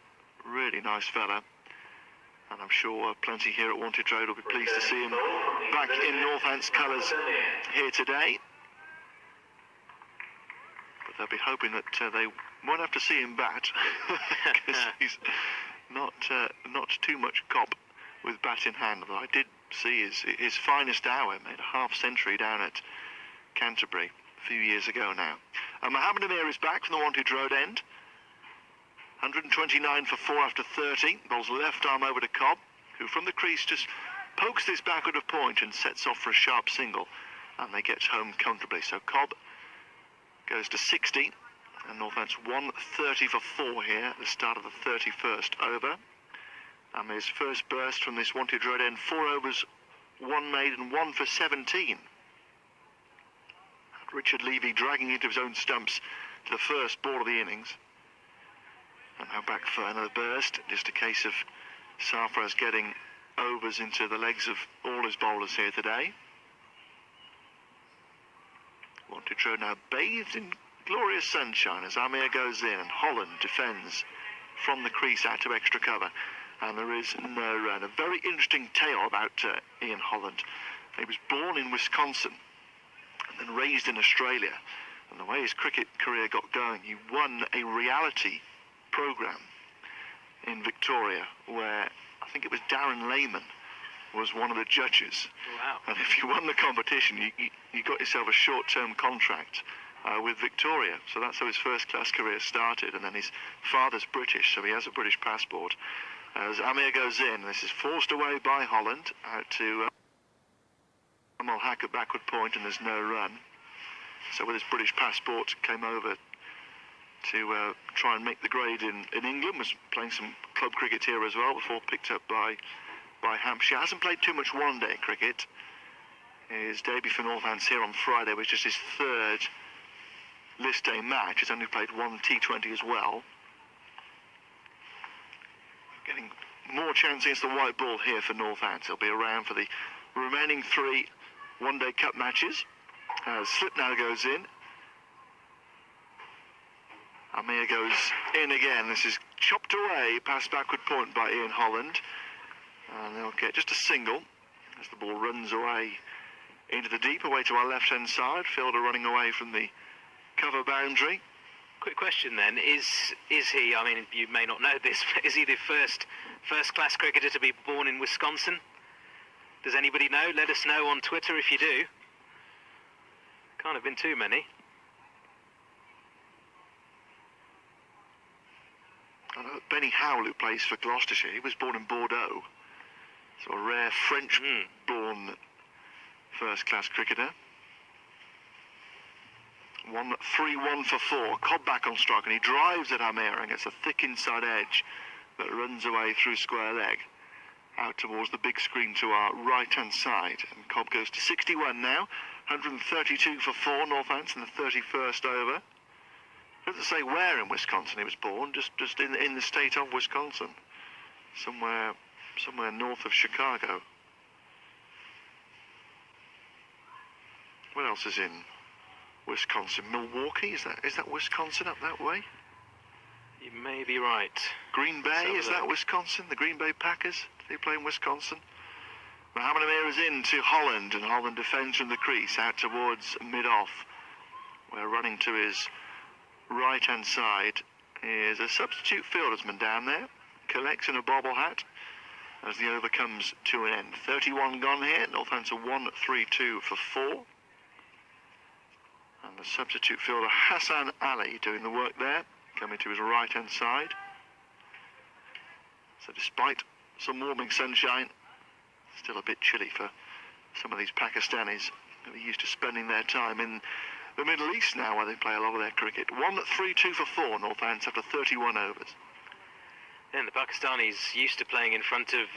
really nice fella, and I'm sure plenty here at Wantage Road will be pleased to see him back in Northants colours here today. But they'll be hoping that they won't have to see him bat, because he's not too much cop with bat in hand, although I did see his finest hour, made a half-century down at Canterbury a few years ago now. Mohammed Amir is back from the Wantage Road end. 129 for 4 after 30. Bowls left arm over to Cobb, who from the crease just pokes this backward of point and sets off for a sharp single, and they get home comfortably. So Cobb goes to 60, and Northants 130 for 4 here at the start of the 31st over. And his first burst from this Wantage Road end, 4 overs, 1 made and 1 for 17. And Richard Levy dragging into his own stumps to the first ball of the innings. And now back for another burst, just a case of Sarfraz getting overs into the legs of all his bowlers here today. Wantage Road now bathed in glorious sunshine as Amir goes in and Holland defends from the crease out to extra cover. And there is no run. A very interesting tale about Ian Holland. He was born in Wisconsin and then raised in Australia. And the way his cricket career got going, he won a reality programme in Victoria where I think it was Darren Lehman was one of the judges. Wow. And if you won the competition, you got yourself a short-term contract with Victoria. So that's how his first-class career started. And then his father's British, so he has a British passport. As Amir goes in, this is forced away by Holland out to Amal Hack at backward point, and there's no run. So with his British passport, came over to try and make the grade in England, was playing some club cricket here as well before picked up by Hampshire. Hasn't played too much one-day cricket. His debut for Northants here on Friday was just his third list day match. He's only played one T20 as well. Getting more chance against the white ball here for Northants. He'll be around for the remaining 3 one-day cup matches. Slip now goes in. Amir goes in again. This is chopped away past backward point by Ian Holland. And they'll get just a single as the ball runs away into the deep, away to our left-hand side. Fielder running away from the cover boundary. Quick question then, is he, I mean, you may not know this, but is he the first-class cricketer to be born in Wisconsin? Does anybody know? Let us know on Twitter if you do. Can't have been too many. I know Benny Howell, who plays for Gloucestershire, he was born in Bordeaux. So a rare French-born first-class cricketer. 3-1 for 4. Cobb back on strike, and he drives at Amir and gets a thick inside edge that runs away through square leg out towards the big screen to our right-hand side. And Cobb goes to 61 now. 132 for 4, Northants in the 31st over. Doesn't say where in Wisconsin he was born, just in the state of Wisconsin, somewhere north of Chicago. What else is in Wisconsin? Milwaukee, is that Wisconsin up that way? You may be right. Green Bay, is that Wisconsin? The Green Bay Packers, do they play in Wisconsin? Mohammed Amir is in to Holland, and Holland defends from the crease out towards mid-off. We're running to his right-hand side is a substitute fieldersman down there, collects in a bobble hat as the over comes to an end. 31 gone here, Northants are 1-3-2 for 4. And the substitute fielder Hassan Ali doing the work there, coming to his right-hand side. So despite some warming sunshine, still a bit chilly for some of these Pakistanis who are used to spending their time in the Middle East now, where they play a lot of their cricket. 1-3-2 for 4, Northants after 31 overs. And the Pakistanis used to playing in front of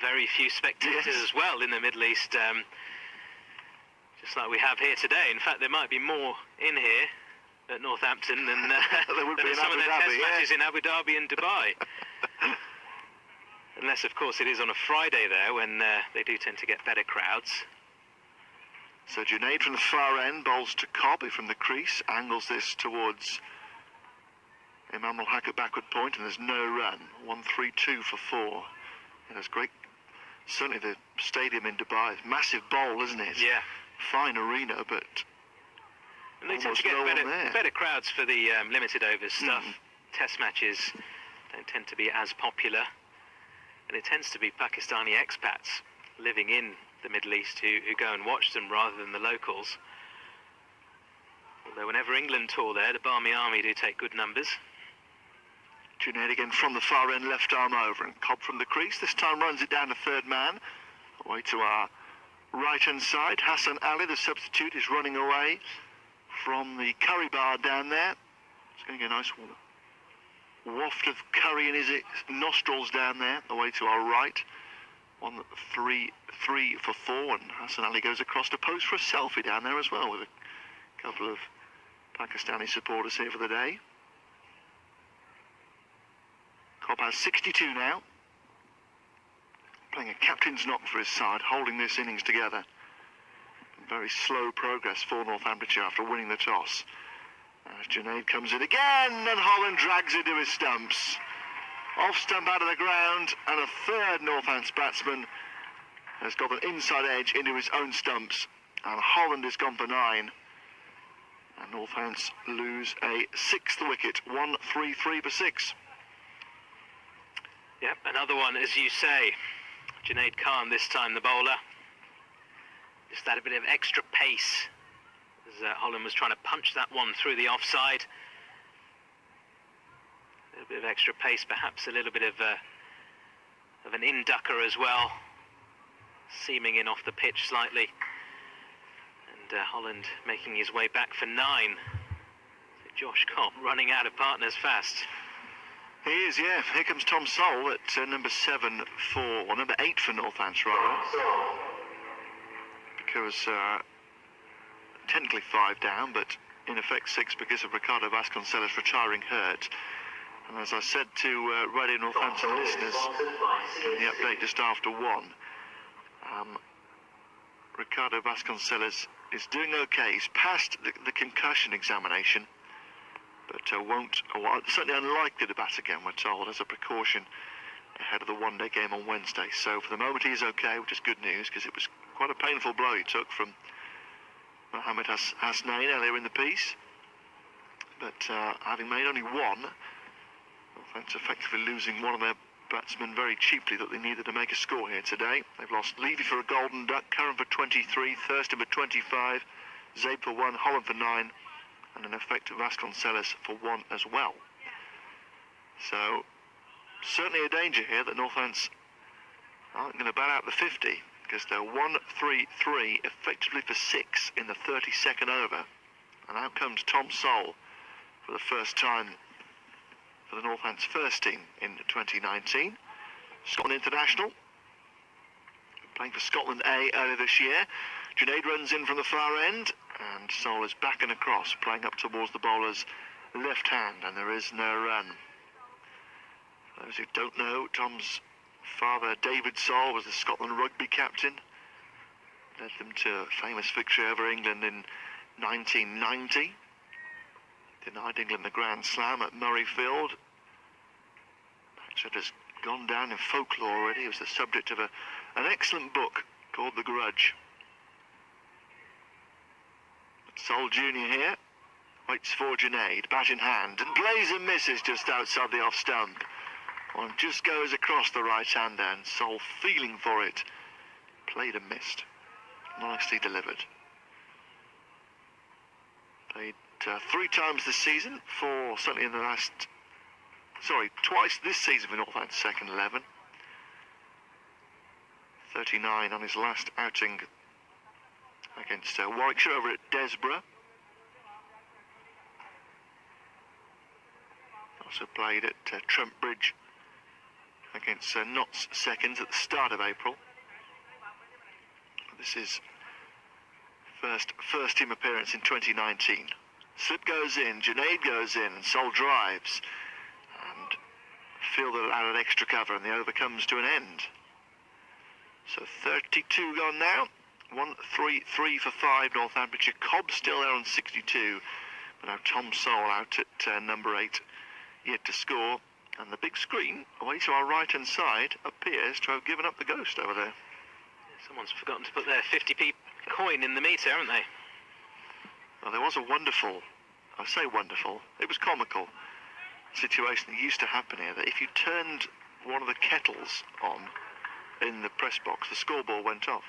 very few spectators as well in the Middle East, just like we have here today. In fact, there might be more in here at Northampton than, there would be than in some Abu of their Dhabi, test matches in Abu Dhabi and Dubai. Unless, of course, it is on a Friday there, when they do tend to get better crowds. So Junaid from the far end bowls to Cobb, who from the crease angles this towards Imam al-Haq at backward point, and there's no run. 1-3-2 for 4. Yeah, that's great. Certainly the stadium in Dubai is massive bowl, isn't it? Yeah. Fine arena, but and they tend almost to get no one there. better crowds for the limited overs stuff. Test matches don't tend to be as popular, and it tends to be Pakistani expats living in the Middle East who go and watch them rather than the locals. Although whenever England tour there, the Barmy Army do take good numbers. Junaid again from the far end, left arm over, and Cobb from the crease. This time runs it down to third man. Away to our right-hand side. Hassan Ali, the substitute, is running away from the curry bar down there. It's going to get a nice waft of curry in his nostrils down there, away to our right. 1-3-3 for 4, and Hassan Ali goes across to post for a selfie down there as well, with a couple of Pakistani supporters here for the day. Cobb has 62 now, playing a captain's knock for his side, holding this innings together. Very slow progress for Northamptonshire after winning the toss. As Junaid comes in again, and Holland drags it to his stumps. Off stump out of the ground, and a third Northants batsman has got an inside edge into his own stumps, and Holland is gone for 9. And Northants lose a 6th wicket, 1-3-3 for 6. Yep, another one, as you say. Junaid Khan this time, the bowler. Just that a bit of extra pace as Holland was trying to punch that one through the offside. A little bit of extra pace, perhaps a little bit of an inducker as well, seaming in off the pitch slightly. And Holland making his way back for 9. So Josh Cobb running out of partners fast. He is, yeah. Here comes Tom Sole at number 7 for, or number 8 for Northants, rather. Because technically 5 down, but in effect 6 because of Ricardo Vasconcelos retiring hurt. And as I said to Radio Northampton listeners in the update just after 1, Ricardo Vasconcelos is doing okay. He's passed the concussion examination, but certainly unlikely to bat again, we're told, as a precaution ahead of the one-day game on Wednesday. So for the moment he is okay, which is good news, because it was quite a painful blow he took from Mohamed Hasnain earlier in the piece. But having made only 1, thanks effectively losing one of their batsmen very cheaply that they needed to make a score here today. They've lost Levy for a golden duck, Curran for 23, Thurston for 25, Zabe for 1, Holland for 9, and an effective Vasconcelos for 1 as well. So certainly a danger here that Northants aren't going to bat out the 50, because they're 1-3-3 effectively for 6 in the 32nd over. And out comes Tom Sole for the first time for the Northants first team in 2019. Scotland international, playing for Scotland A earlier this year. Junaid runs in from the far end, and Sole is back and across, playing up towards the bowler's left hand, and there is no run. For those who don't know, Tom's father, David Sole, was the Scotland rugby captain. Led them to a famous victory over England in 1990. Denied England the Grand Slam at Murrayfield. Match that has gone down in folklore already. It was the subject of an excellent book called The Grudge. Sole Jr. here, waits for Junaid, bat in hand, and plays and misses just outside the off stump. One just goes across the right hander, and Sole feeling for it, played and missed. Nicely delivered. Played 3 times this season for, certainly in the last, twice this season for Northants second 11. 39 on his last outing against Warwickshire over at Desborough. Also played at Trent Bridge against Notts seconds at the start of April. This is first team appearance in 2019. Slip goes in, Junaid goes in, and Sole drives, and fielded out an extra cover, and the over comes to an end. So 32 gone now. 1-3-3 for 5 Northamptonshire. Cobb still there on 62, but now Tom Sole out at number 8, yet to score. And the big screen away to our right hand side appears to have given up the ghost over there. Someone's forgotten to put their 50p coin in the meter, haven't they? Well, there was a wonderful, I say wonderful, it was comical situation that used to happen here, that if you turned one of the kettles on in the press box, the scoreboard went off.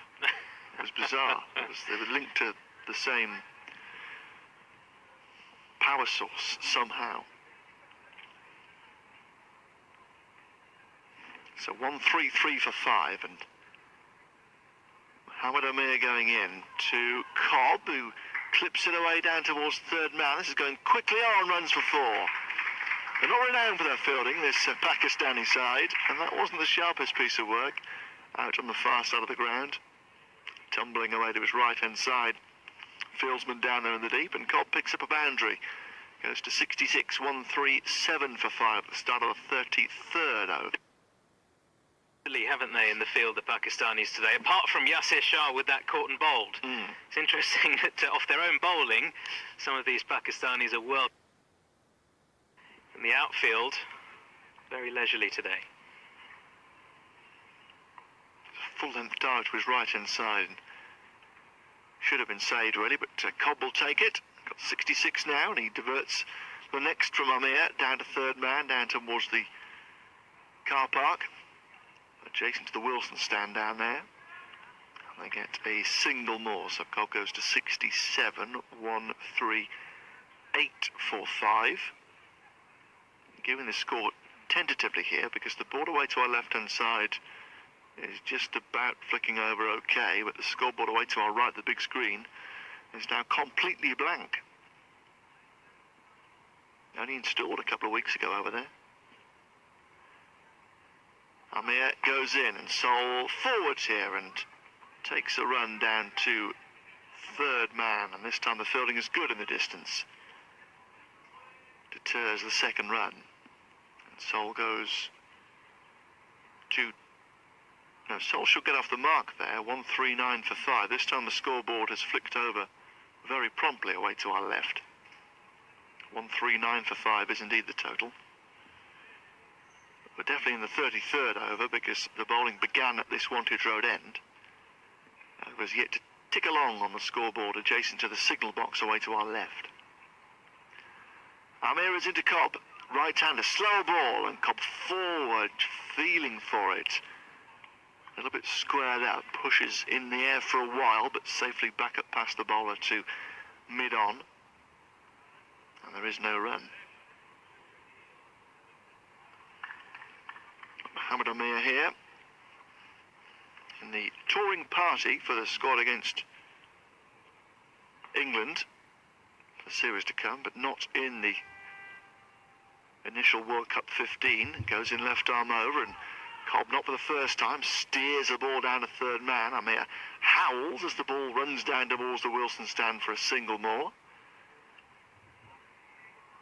It was bizarre. They were linked to the same power source somehow. So 1-3-3 for 5, and Mohamed Amir going in to Cobb, who clips it away down towards third man. This is going quickly on, runs for 4. They're not renowned for their fielding, this Pakistani side, and that wasn't the sharpest piece of work out on the far side of the ground. Tumbling away to his right-hand side. Fieldsman down there in the deep, and Cobb picks up a boundary. Goes to 66, 1-3-7 for 5 at the start of the 33rd over. Haven't they, in the field, the Pakistanis today, apart from Yasir Shah with that caught and bowled. It's interesting that off their own bowling, some of these Pakistanis are well in the outfield, very leisurely today. Full length dive to his right hand side. Should have been saved really, but Cobb will take it. Got 66 now, and he diverts the next from Amir down to third man, down towards the car park. adjacent to the Wilson stand down there. And they get a single more, so Cobb goes to 67, 1, 3, 8, 4, 5. Giving the score tentatively here because the board away to our left-hand side is just about flicking over okay, but the scoreboard away to our right, the big screen, is now completely blank. Only installed a couple of weeks ago over there. Amir goes in and Sol forwards here and takes a run down to third man, and this time the fielding is good in the distance. Deters the second run. And Sol goes to... No, Sol should get off the mark there. 139 for 5. This time the scoreboard has flicked over very promptly away to our left. 139 for 5 is indeed the total. We're definitely in the 33rd over because the bowling began at this Wantage Road end. It was yet to tick along on the scoreboard adjacent to the signal box away to our left. Amir is into Cobb. Right-hander, slow ball, and Cobb forward, feeling for it. A little bit squared out, pushes in the air for a while, but safely back up past the bowler to mid-on. And there is no run. Mohammed Amir here in the touring party for the squad against England. The series to come, but not in the initial World Cup 15. Goes in left arm over, and Cobb, not for the first time, steers the ball down to third man. Amir howls as the ball runs down towards the Wilson stand for a single more.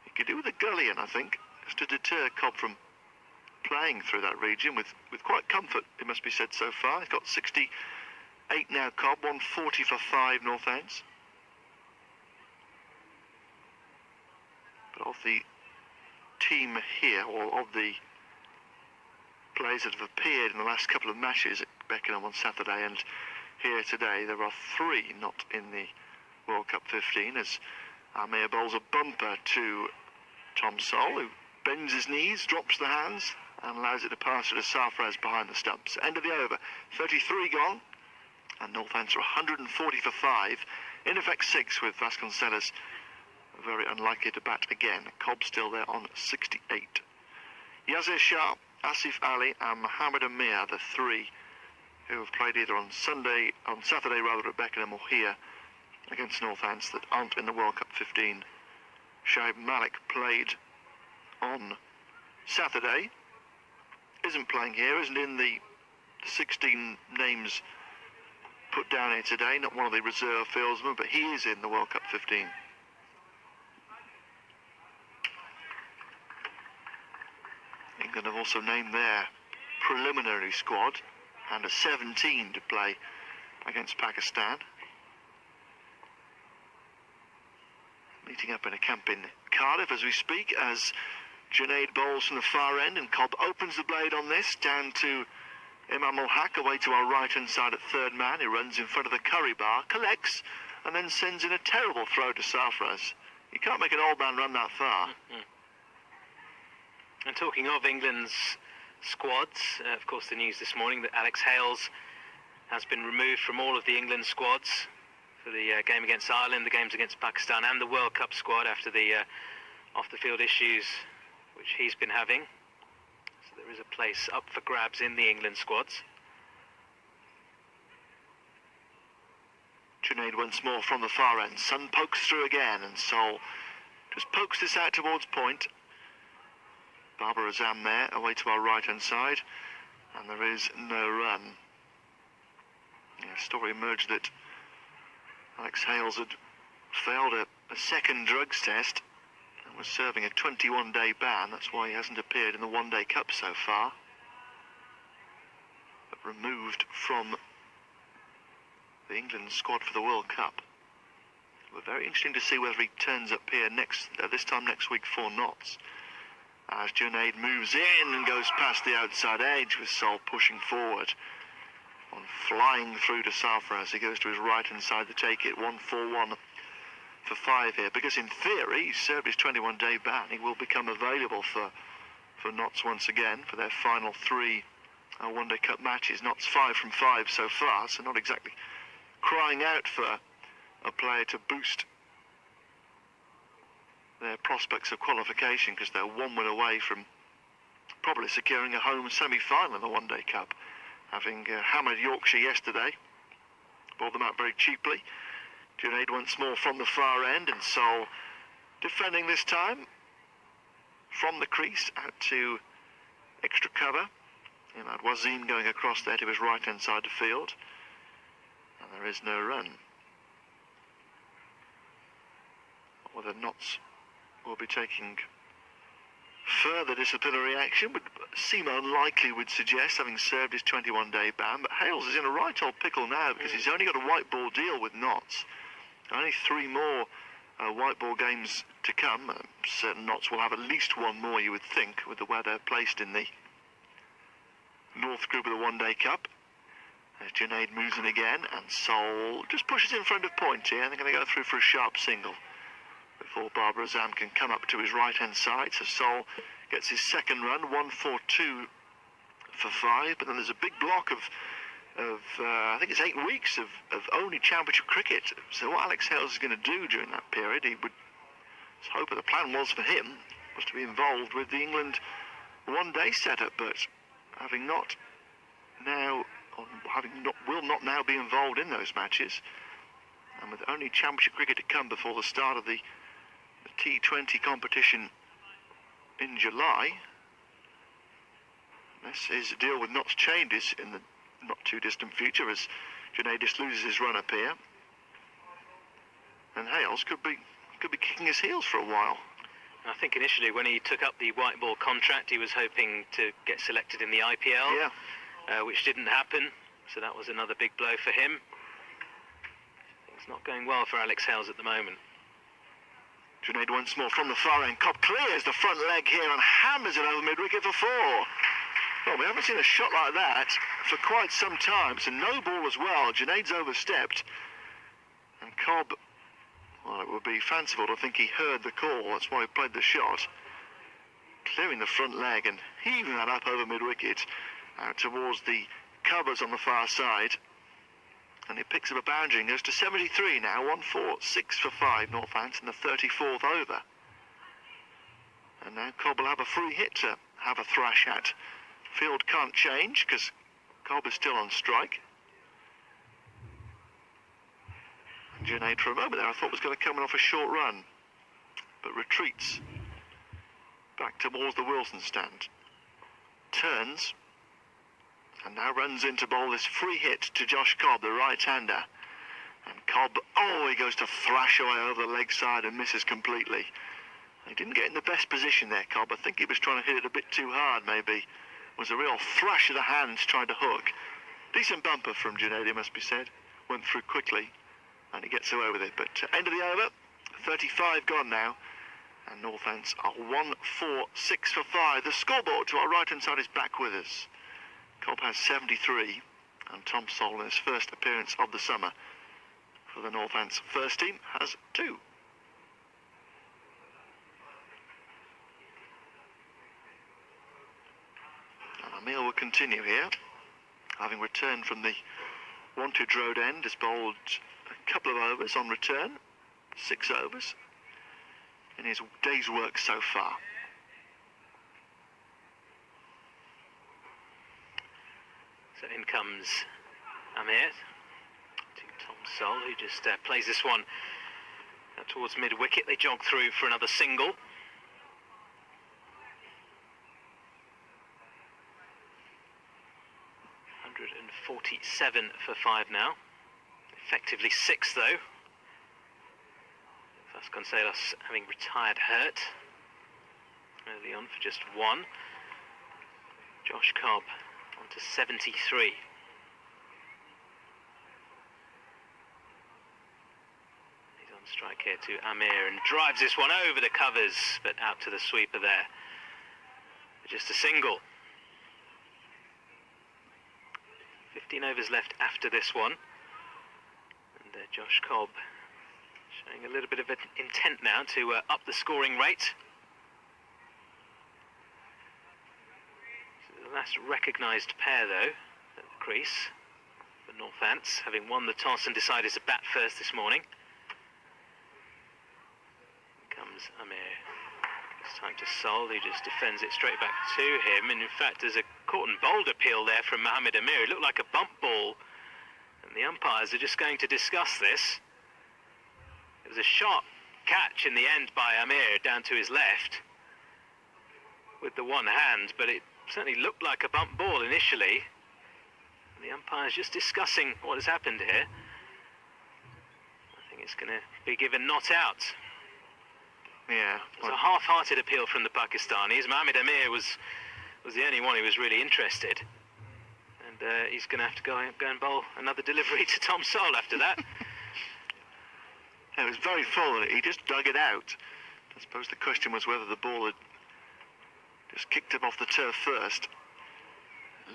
He could do with a gully in, I think, just to deter Cobb from playing through that region with quite comfort, it must be said so far. He's got 68 now, Cobb, 140 for 5 North Ends. But of the team here, or of the players that have appeared in the last couple of matches at Beckenham on Saturday and here today, there are 3 not in the World Cup 15, as Amir bowls a bumper to Tom Sol, who bends his knees, drops the hands, and allows it to pass to Sarfraz behind the stumps. End of the over. 33 gone, and North Ends are 140 for 5. In effect 6 with Vasconcelos very unlikely to bat again. Cobb still there on 68. Yazir Shah, Asif Ali and Mohammed Amir, the 3 who have played either on Saturday at Beckenham or here against North Ends that aren't in the World Cup 15. Shoaib Malik played on Saturday, isn't playing here, isn't in the 16 names put down here today, not one of the reserve fieldsmen, but he is in the World Cup 15. England have also named their preliminary squad and a 17 to play against Pakistan. Meeting up in a camp in Cardiff as we speak, as Junaid bowls from the far end and Cobb opens the blade on this down to Imam Ul-Haq away to our right hand side at third man. He runs in front of the curry bar, collects and then sends in a terrible throw to Sarfraz. You can't make an old man run that far. And talking of England's squads, of course the news this morning that Alex Hales has been removed from all of the England squads for the game against Ireland, the games against Pakistan and the World Cup squad after the off-the-field issues which he's been having. So there is a place up for grabs in the England squads. Junaid once more from the far end. Sun pokes through again and Sol just pokes this out towards point. Babar Azam there, away to our right-hand side, and there is no run. Story emerged that Alex Hales had failed a second drugs test and was serving a 21-day ban. That's why he hasn't appeared in the one-day cup so far. But removed from the England squad for the World Cup. We're very interesting to see whether he turns up here this time next week for Notts. As Junaid moves in and goes past the outside edge with Sol pushing forward. On flying through to Sarfraz, he goes to his right-hand side to take it. 1-4-1 for 5 here. Because in theory, he's served his 21-day ban. He will become available for Notts once again for their final 3 our One Day Cup matches. Knott's 5 from 5 so far, so not exactly crying out for a player to boost their prospects of qualification, because they're 1 win away from probably securing a home semi-final in the One Day Cup, having hammered Yorkshire yesterday, bought them out very cheaply. Junaid once more from the far end, and Sol defending this time from the crease out to extra cover. Imad Wazim going across there to his right hand side of the field, and there is no run. Whether Notts will be taking further disciplinary action would seem unlikely, would suggest, having served his 21-day ban. But Hales is in a right old pickle now, because he's only got a white ball deal with Notts. Only 3 more white ball games to come. Certain Notts will have at least 1 more, you would think, with the way they're placed in the North Group of the One Day Cup. As Junaid moves in again, and Sol just pushes in front of point here, and they're going to go through for a sharp single before Barbara Azam can come up to his right-hand side. So Sol gets his second run, 1-4-2 for 5, but then there's a big block of I think it's 8 weeks of only championship cricket. So what Alex Hales is going to do during that period, he would hope that the plan was for him, was to be involved with the England one-day setup, but will not now be involved in those matches, and with only championship cricket to come before the start of the T20 competition in July, unless his deal with Notts changes in the not too distant future, as Junaid loses his run up here, and Hales could be kicking his heels for a while. I think initially when he took up the white ball contract, he was hoping to get selected in the IPL, which didn't happen, so that was another big blow for him. It's not going well for Alex Hales at the moment. Junaid once more from the far end. Cobb clears the front leg here and hammers it over mid-wicket for 4. Well, we haven't seen a shot like that for quite some time. It's a no ball as well. Junaid's overstepped, and Cobb, well, it would be fanciful to think he heard the call. That's why he played the shot. Clearing the front leg and heaving that up over mid-wicket out towards the covers on the far side. And it picks up a boundary and goes to 73 now. 1-4-6 for 5, Northampton, the 34th over. And now Cobb will have a free hit to have a thrash at. Field can't change because Cobb is still on strike. And Junaid, for a moment there, I thought was going to come in off a short run, but retreats back towards the Wilson stand. Turns, and now runs in to bowl this free hit to Josh Cobb, the right-hander. And Cobb, he goes to thrash away over the leg side and misses completely. He didn't get in the best position there, Cobb. I think he was trying to hit it a bit too hard, maybe. It was a real thrash of the hands trying to hook. Decent bumper from Junaid, it must be said. Went through quickly, and he gets away with it. But end of the over, 35 gone now. And Northants are 1-4-6 for 5. The scoreboard to our right-hand side is back with us. Cobb has 73, and Tom Sol, in his first appearance of the summer for the Northants first team, has 2. And Amir will continue here, having returned from the Wantage Road end. Has bowled a couple of overs on return, 6 overs in his day's work so far. So in comes Amir to Tom Sol, who just plays this one towards mid-wicket. They jog through for another single. .147 for 5 now. Effectively 6 though. Vasconcelos having retired hurt early on for just 1. Josh Cobb on to 73. He's on strike here to Amir and drives this one over the covers, but out to the sweeper there. Just a single. 15 overs left after this one. And Josh Cobb showing a little bit of an intent now to up the scoring rate. last recognised pair, though, at the crease for Northants, having won the toss and decided to bat first this morning. Comes Amir. It's time to Sol, who just defends it straight back to him. And in fact, there's a caught and bowled appeal there from Mohammed Amir. It looked like a bump ball. And the umpires are just going to discuss this. It was a sharp catch in the end by Amir down to his left with the one hand, but it certainly looked like a bump ball initially. And the umpire's just discussing what has happened here. I think it's going to be given not out. Yeah. It's a half-hearted appeal from the Pakistanis. Mohammed Amir was the only one who was really interested. And he's going to have to go and bowl another delivery to Tom Sol after that. It was very full, and he just dug it out. I suppose the question was whether the ball had just kicked him off the turf first,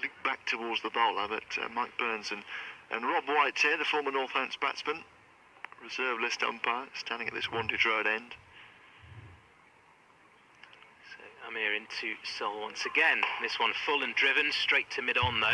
looped back towards the bowler, but Mike Burns and Rob White here, the former Northants batsman, reserve list umpire, standing at this Wantage Road end. So Amir into Sol once again. This one full and driven, straight to mid-on though.